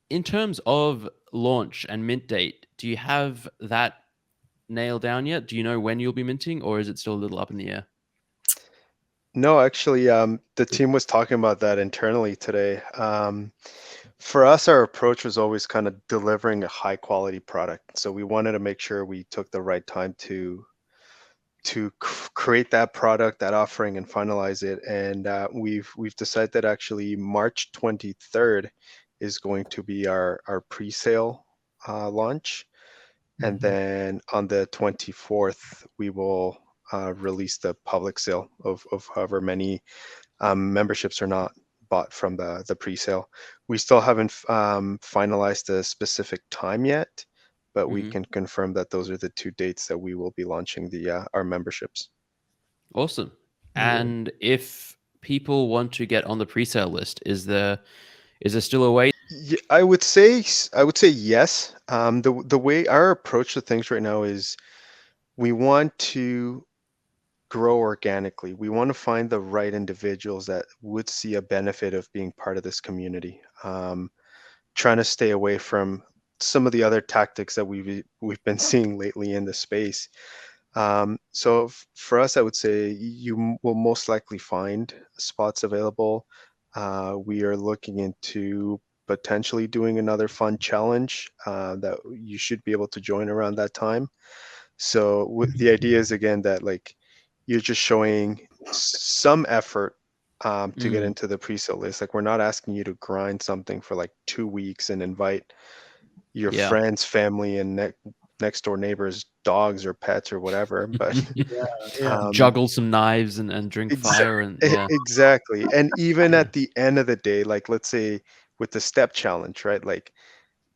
in terms of launch and mint date, do you have that nailed down yet? Do you know when you'll be minting, or is it still a little up in the air? No, actually, the team was talking about that internally today. For us, our approach was always kind of delivering a high quality product. So we wanted to make sure we took the right time to create that product, that offering, and finalize it. And we've decided that actually March 23rd is going to be our pre-sale launch, and then on the 24th we will release the public sale of however many memberships are not bought from the pre-sale. We still haven't finalized the specific time yet, but we can confirm that those are the 2 dates that we will be launching the our memberships. Awesome. And if people want to get on the pre-sale list, is there still a way? Yeah, I would say yes. The way our approach to things right now is we want to grow organically. We want to find the right individuals that would see a benefit of being part of this community. Trying to stay away from some of the other tactics that we've been seeing lately in the space. So for us, I would say you will most likely find spots available. We are looking into potentially doing another fun challenge that you should be able to join around that time. So the idea is again that like you're just showing some effort to get into the pre-sale list. Like we're not asking you to grind something for like 2 weeks and invite your friends, family, and next door neighbors, dogs or pets or whatever. But juggle some knives and drink fire and exactly. And even at the end of the day, like let's say with the step challenge, right? Like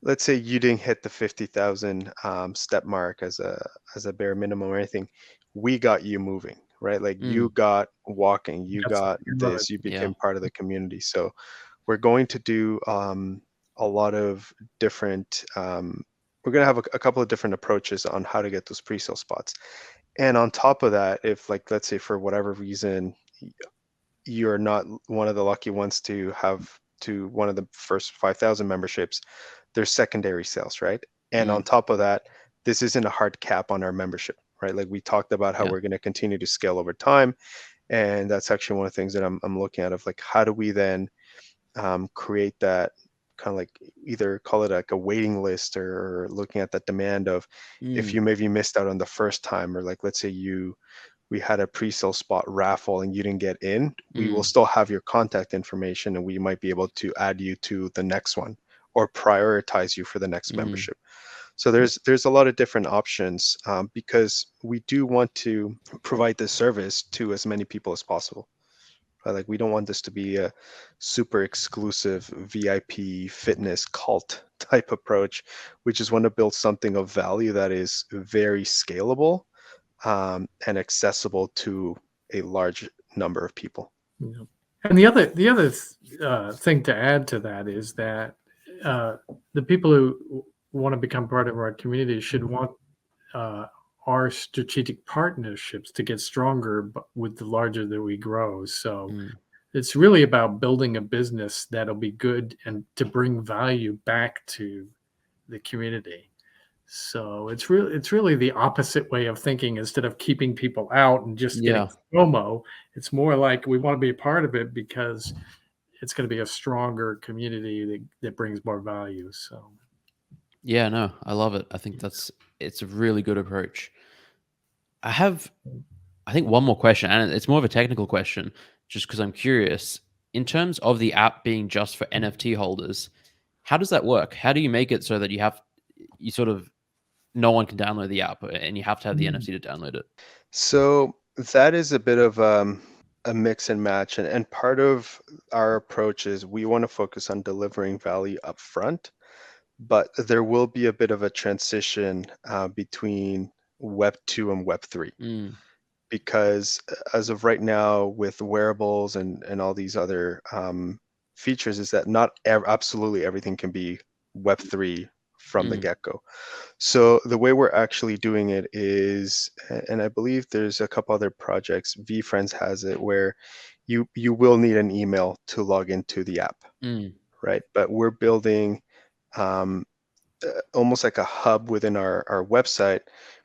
let's say you didn't hit the 50,000 step mark as a bare minimum or anything, we got you moving, right? Like you got walking, you got this, you became part of the community. So we're going to do a lot of different we're going to have a couple of different approaches on how to get those pre-sale spots. And on top of that, if like let's say for whatever reason you're not one of the lucky ones to have to one of the first 5,000 memberships, there's secondary sales, right? And on top of that, this isn't a hard cap on our membership, right? Like we talked about how we're going to continue to scale over time. And that's actually one of the things that I'm looking at of like, how do we then create that kind of like either call it like a waiting list or looking at that demand of if you maybe missed out on the first time, or like, let's say we had a pre-sale spot raffle and you didn't get in, we will still have your contact information and we might be able to add you to the next one or prioritize you for the next membership. So there's a lot of different options because we do want to provide this service to as many people as possible. Like we don't want this to be a super exclusive VIP fitness cult type approach. We just want to build something of value that is very scalable and accessible to a large number of people. Yeah. And the other thing to add to that is that the people who want to become part of our community should want our strategic partnerships to get stronger with the larger that we grow. So it's really about building a business that'll be good and to bring value back to the community. So it's really the opposite way of thinking. Instead of keeping people out and just getting FOMO, it's more like we want to be a part of it because it's going to be a stronger community that brings more value. So yeah, no, I love it. I think it's a really good approach. I think one more question, and it's more of a technical question, just because I'm curious. In terms of the app being just for NFT holders, how does that work? How do you make it so that you sort of no one can download the app and you have to have the NFT to download it? So that is a bit of a mix and match. And part of our approach is we want to focus on delivering value up front, but there will be a bit of a transition between Web 2 and Web 3. Because as of right now with wearables and all these other features is that not absolutely everything can be Web 3 from the get-go. So the way we're actually doing it is, and I believe there's a couple other projects, VFriends has it, where you will need an email to log into the app, right? But we're building almost like a hub within our website,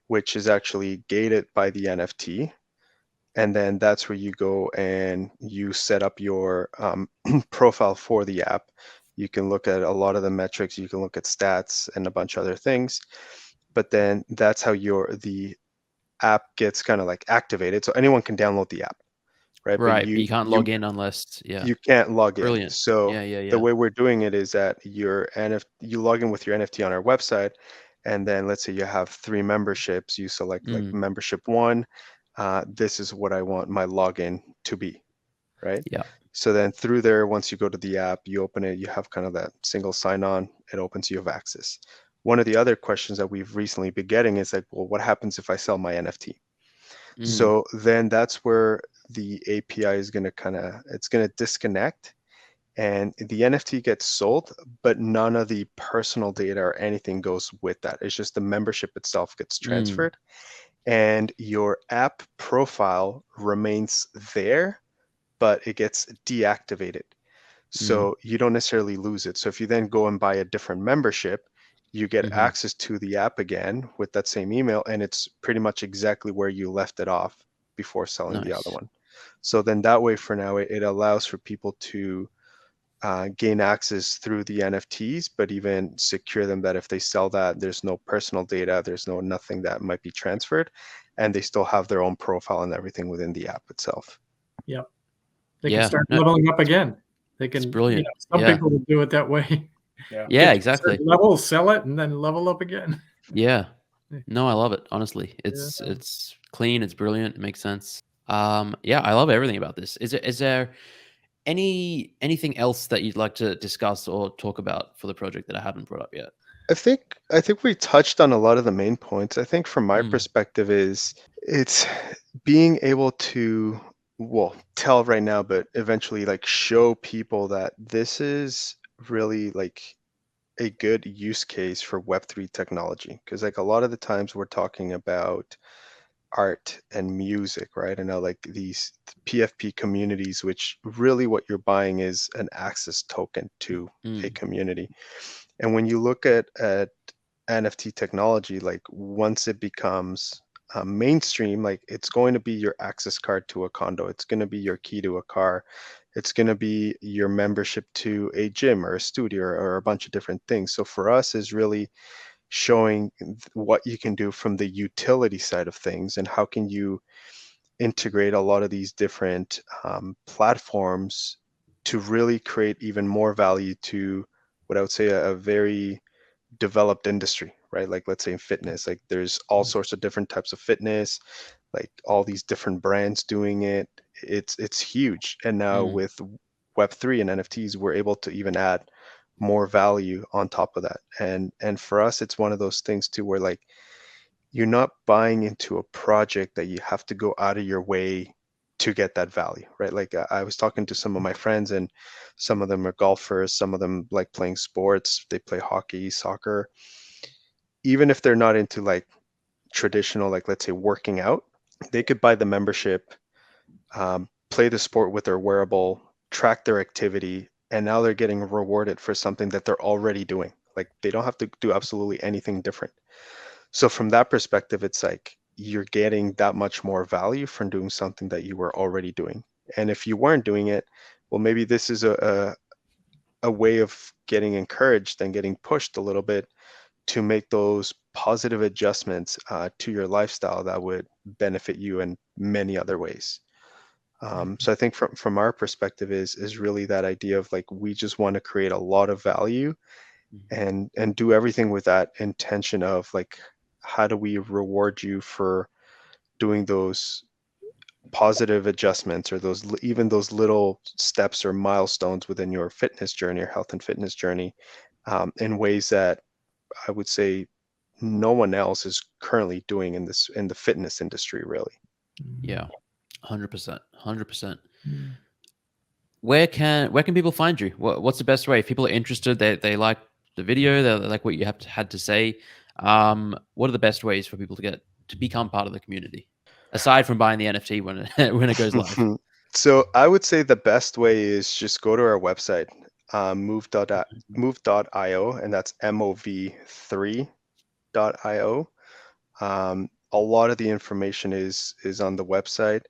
which is actually gated by the NFT. And then that's where you go and you set up your profile for the app. You can look at a lot of the metrics, you can look at stats and a bunch of other things. But then that's how the app gets kind of like activated. So anyone can download the app, right? Right, but you can't log in unless, you can't log in. Brilliant. So Yeah. the way we're doing it is that you log in with your NFT on our website, and then let's say you have 3 memberships, you select like membership 1. This is what I want my login to be, right? Yeah. So then through there, once you go to the app, you open it, you have kind of that single sign-on, it opens, you have access. One of the other questions that we've recently been getting is like, well, what happens if I sell my NFT? So then that's where the API is going to it's going to disconnect, and the NFT gets sold, but none of the personal data or anything goes with that. It's just the membership itself gets transferred, and your app profile remains there, but it gets deactivated. So you don't necessarily lose it. So if you then go and buy a different membership, you get access to the app again with that same email, and it's pretty much exactly where you left it off before selling the other one. So then that way, for now, it allows for people to gain access through the NFTs, but even secure them that if they sell that, there's no personal data, there's nothing that might be transferred, and they still have their own profile and everything within the app itself. Yep. They can start leveling up again. They can. It's brilliant. Some people will do it that way. Yeah, exactly. Level, sell it, and then level up again. Yeah. No, I love it. Honestly, it's clean. It's brilliant. It makes sense. Yeah, I love everything about this. Is there anything else that you'd like to discuss or talk about for the project that I haven't brought up yet? I think we touched on a lot of the main points. I think from my perspective it's being able to, well, tell right now, but eventually like show people that this is really like a good use case for Web3 technology. Because like a lot of the times we're talking about art and music, right? I know like these PFP communities, which really what you're buying is an access token to a community. And when you look at NFT technology, like once it becomes mainstream, like it's going to be your access card to a condo, it's going to be your key to a car, it's going to be your membership to a gym or a studio or a bunch of different things. So for us is really showing what you can do from the utility side of things, and how can you integrate a lot of these different platforms to really create even more value to what I would say a very developed industry, right? Like let's say in fitness, like there's all sorts of different types of fitness, like all these different brands doing it. It's huge. And now with Web3 and NFTs, we're able to even add more value on top of that. And for us, it's one of those things too, where like you're not buying into a project that you have to go out of your way to get that value, right? Like I was talking to some of my friends, and some of them are golfers, some of them like playing sports, they play hockey, soccer. Even if they're not into like traditional, like let's say working out, they could buy the membership, play the sport with their wearable, track their activity, and now they're getting rewarded for something that they're already doing. Like they don't have to do absolutely anything different. So from that perspective, it's like you're getting that much more value from doing something that you were already doing. And if you weren't doing it, well, maybe this is a way of getting encouraged and getting pushed a little bit to make those positive adjustments to your lifestyle that would benefit you in many other ways. So I think from our perspective is really that idea of like, we just want to create a lot of value and do everything with that intention of like, how do we reward you for doing those positive adjustments, or even those little steps or milestones within your fitness journey or health and fitness journey, in ways that I would say no one else is currently doing in the fitness industry, really. Yeah, 100%, 100%. Where can people find you? What's the best way? If people are interested, they like the video, they like what you had to say. What are the best ways for people to become part of the community, aside from buying the NFT when it goes live? So I would say the best way is just go to our website, move.io, and that's MOV3.io. A lot of the information is on the website.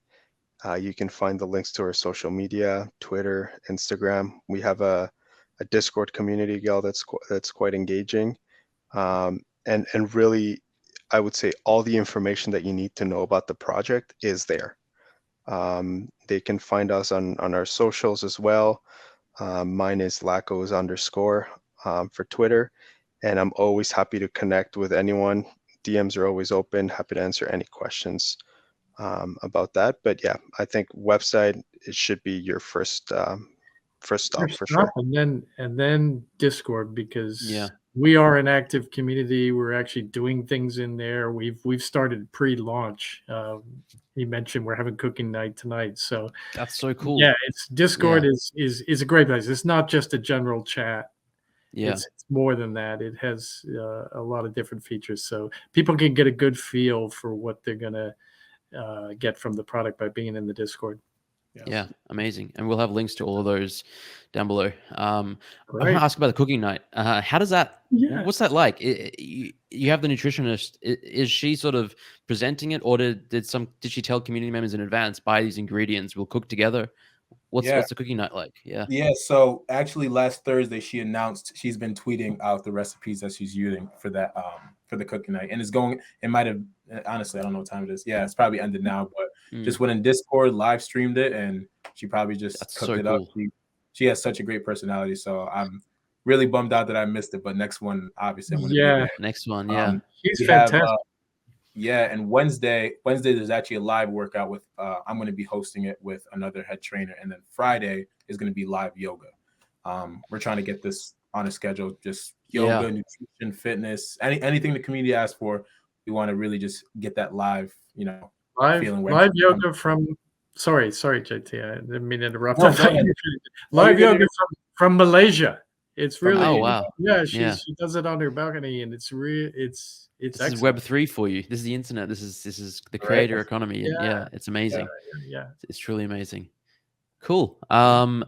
You can find the links to our social media, Twitter, Instagram. We have a Discord community, Gal, that's quite engaging. And really, I would say all the information that you need to know about the project is there. They can find us on our socials as well. Mine is Lacos _ for Twitter, and I'm always happy to connect with anyone. DMs are always open. Happy to answer any questions about that. But yeah, I think website, it should be your first stop for sure. And then Discord, because we are an active community. We're actually doing things in there. We've started pre-launch. He mentioned we're having cooking night tonight, so that's so cool. Yeah, it's Discord is a great place. It's not just a general chat. Yeah, it's more than that. It has a lot of different features, so people can get a good feel for what they're gonna get from the product by being in the Discord. Yeah, amazing. And we'll have links to all of those down below. I want to ask about the cooking night. How does that, what's that like? You have the nutritionist. Is she sort of presenting it, or did she tell community members in advance, buy these ingredients, we'll cook together? What's the cooking night like? Yeah, so actually last Thursday she announced she's been tweeting out the recipes that she's using for that for the cooking night, and it might have, honestly I don't know what time it is. Yeah, it's probably ended now, but just went in Discord, live streamed it, and she probably just cooked it up. She has such a great personality, so I'm really bummed out that I missed it, but next one obviously I'm gonna be there. Next one. She's fantastic. And Wednesday there's actually a live workout with I'm going to be hosting it with another head trainer, and then Friday is going to be live yoga. We're trying to get this on a schedule, just yoga, nutrition, fitness, anything the community asks for. We want to really just get that live, feeling. Live yoga from sorry JT, I didn't mean to interrupt. Live yoga from Malaysia. It's really she does it on her balcony, and it's this is Web3 for you. This is the internet. This is the creator economy. Yeah, it's amazing. Yeah. It's truly amazing. Cool. Oh,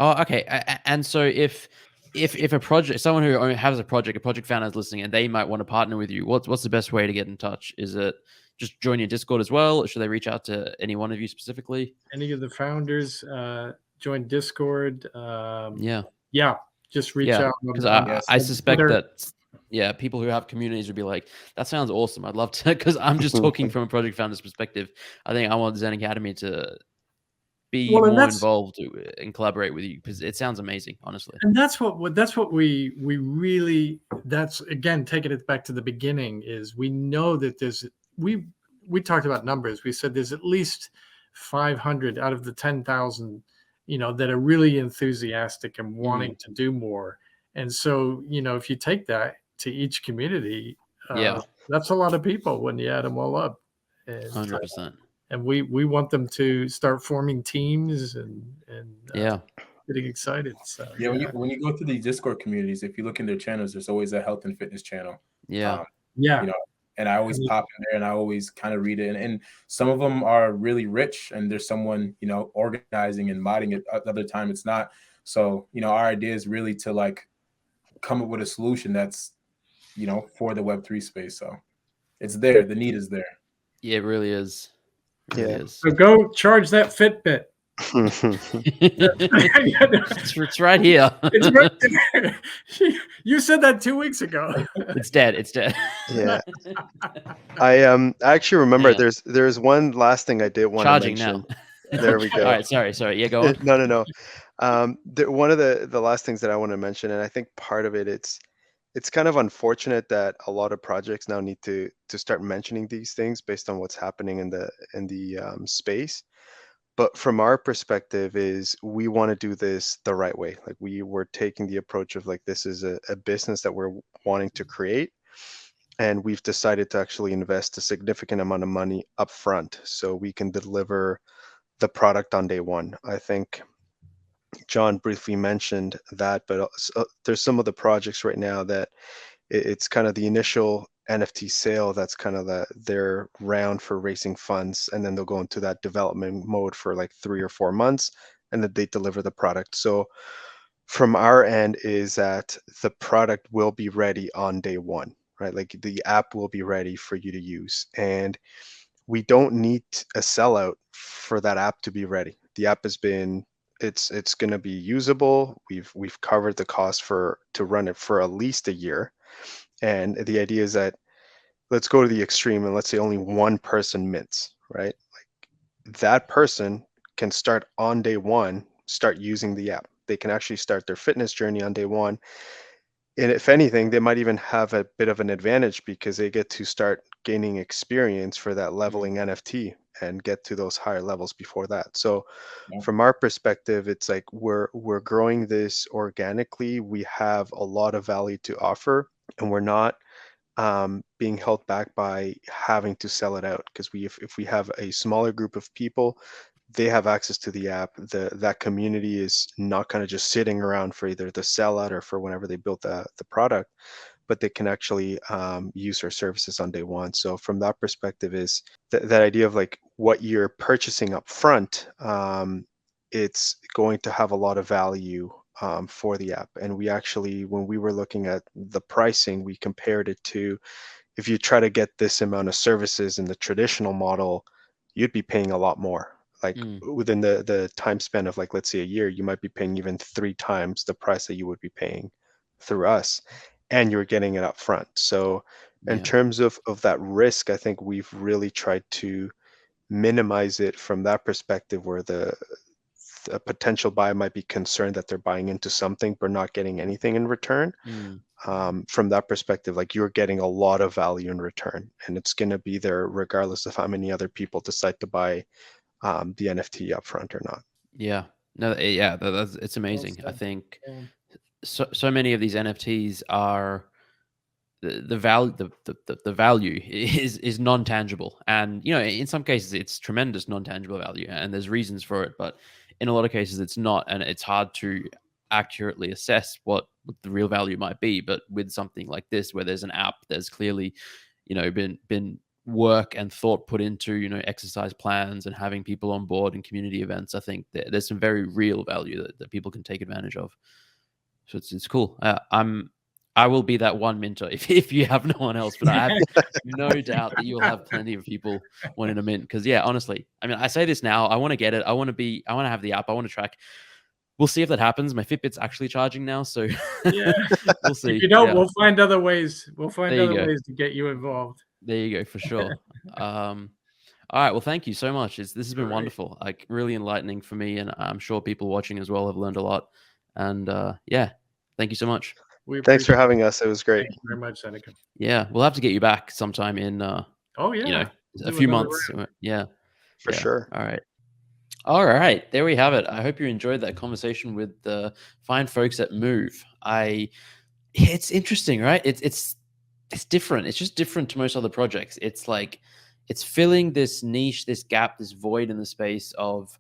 okay. And so if a project, someone who has a project founder is listening, and they might want to partner with you, what's the best way to get in touch? Is it just join your Discord as well, or should they reach out to any one of you specifically? Any of the founders join Discord. Just reach out. Because I suspect that people who have communities would be like, that sounds awesome. I'd love to, because I'm just talking from a project founder's perspective. I think I want ZenAcademy to be more involved and collaborate with you, because it sounds amazing, honestly. And that's what we really, that's again taking it back to the beginning, is we know that we talked about numbers. We said there's at least 500 out of the 10,000 that are really enthusiastic and wanting to do more. And so, if you take that to each community, that's a lot of people when you add them all up. 100%. And we want them to start forming teams and getting excited. So when you go to these Discord communities, if you look in their channels, there's always a health and fitness channel. And I always pop in there and I always kind of read it. And some of them are really rich, and there's someone, organizing and modding it. Other time it's not. So, our idea is really to come up with a solution that's, for the Web3 space. So it's there. The need is there. Yeah, it really is. So go charge that Fitbit. It's right here. It's right there. You said that 2 weeks ago. It's dead. Yeah. I actually remember there's one last thing I did want to mention. Charging now. There we go. All right, sorry. Yeah, go on. No. One of the last things that I want to mention, and I think part of it, it's kind of unfortunate that a lot of projects now need to start mentioning these things based on what's happening in the space. But from our perspective, is we want to do this the right way. We were taking the approach of this is a business that we're wanting to create, and we've decided to actually invest a significant amount of money up front so we can deliver the product on day one. I think John briefly mentioned that, but there's some of the projects right now that it's kind of the initial NFT sale, that's kind of their round for raising funds, and then they'll go into that development mode for like 3 or 4 months, and then they deliver the product. So from our end is that the product will be ready on day one, right? Like the app will be ready for you to use, and we don't need a sellout for that app to be ready. The app has been, it's going to be usable. We've covered the cost to run it for at least a year. And the idea is that, let's go to the extreme and let's say only one person mints, right? Like that person can start on day one, start using the app. They can actually start their fitness journey on day one. And if anything, they might even have a bit of an advantage because they get to start gaining experience for that leveling NFT and get to those higher levels before that. So Yeah. from our perspective, it's like we're growing this organically. We have a lot of value to offer, and we're not being held back by having to sell it out, because if we have a smaller group of people, they have access to the app. That community is not kind of just sitting around for either the sellout or for whenever they build the product, but they can actually use our services on day one. So from that perspective, is that idea of like what you're purchasing up front, it's going to have a lot of value for the app. And we actually, when we were looking at the pricing, we compared it to, if you try to get this amount of services in the traditional model, you'd be paying a lot more. Like within the time span of like, let's say a year, you might be paying even 3 times the price that you would be paying through us, and you're getting it up front. So in terms of that risk, I think we've really tried to minimize it from that perspective, where a potential buyer might be concerned that they're buying into something but not getting anything in return. From that perspective, like you're getting a lot of value in return, and it's going to be there regardless of how many other people decide to buy the NFT upfront or not. Yeah, no, it's amazing. I think so many of these NFTs are the value, the value is non-tangible, and in some cases it's tremendous non-tangible value, and there's reasons for it, but in a lot of cases it's not, and it's hard to accurately assess what the real value might be. But with something like this, where there's an app, there's clearly been work and thought put into exercise plans and having people on board in community events. I think there's some very real value that people can take advantage of. So it's cool. I will be that one minter if you have no one else, but I have no doubt that you'll have plenty of people wanting to mint. Because honestly, I mean, I say this now, I want to get it. I want to have the app. I want to track. We'll see if that happens. My Fitbit's actually charging now, so we'll see. If you don't, we'll find other ways. We'll find other ways to get you involved. There you go, for sure. All right. Well, thank you so much. This has been wonderful. Like, really enlightening for me, and I'm sure people watching as well have learned a lot. And thank you so much. Thanks for having us. It was great. Thank you very much, Zeneca. Yeah, we'll have to get you back sometime in a few months. Yeah, for sure. All right, there we have it. I hope you enjoyed that conversation with the fine folks at MOVE. It's interesting, right? It's different. It's just different to most other projects. It's like it's filling this niche, this gap, this void in the space of,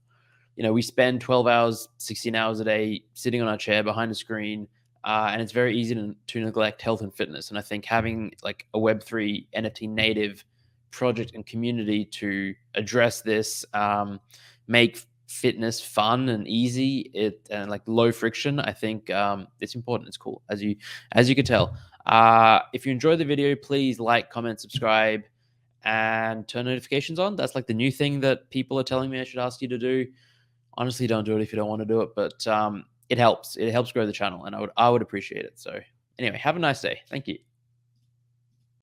we spend 12 hours, 16 hours a day sitting on our chair behind a screen, and it's very easy to neglect health and fitness. And I think having like a Web3 NFT native project and community to address this, make fitness fun and easy, and like low friction, I think it's important. It's cool, as you can tell. If you enjoyed the video, please like, comment, subscribe, and turn notifications on. That's like the new thing that people are telling me I should ask you to do. Honestly, don't do it if you don't want to do it, but it helps. It helps grow the channel, and I would appreciate it. So anyway, have a nice day. Thank you.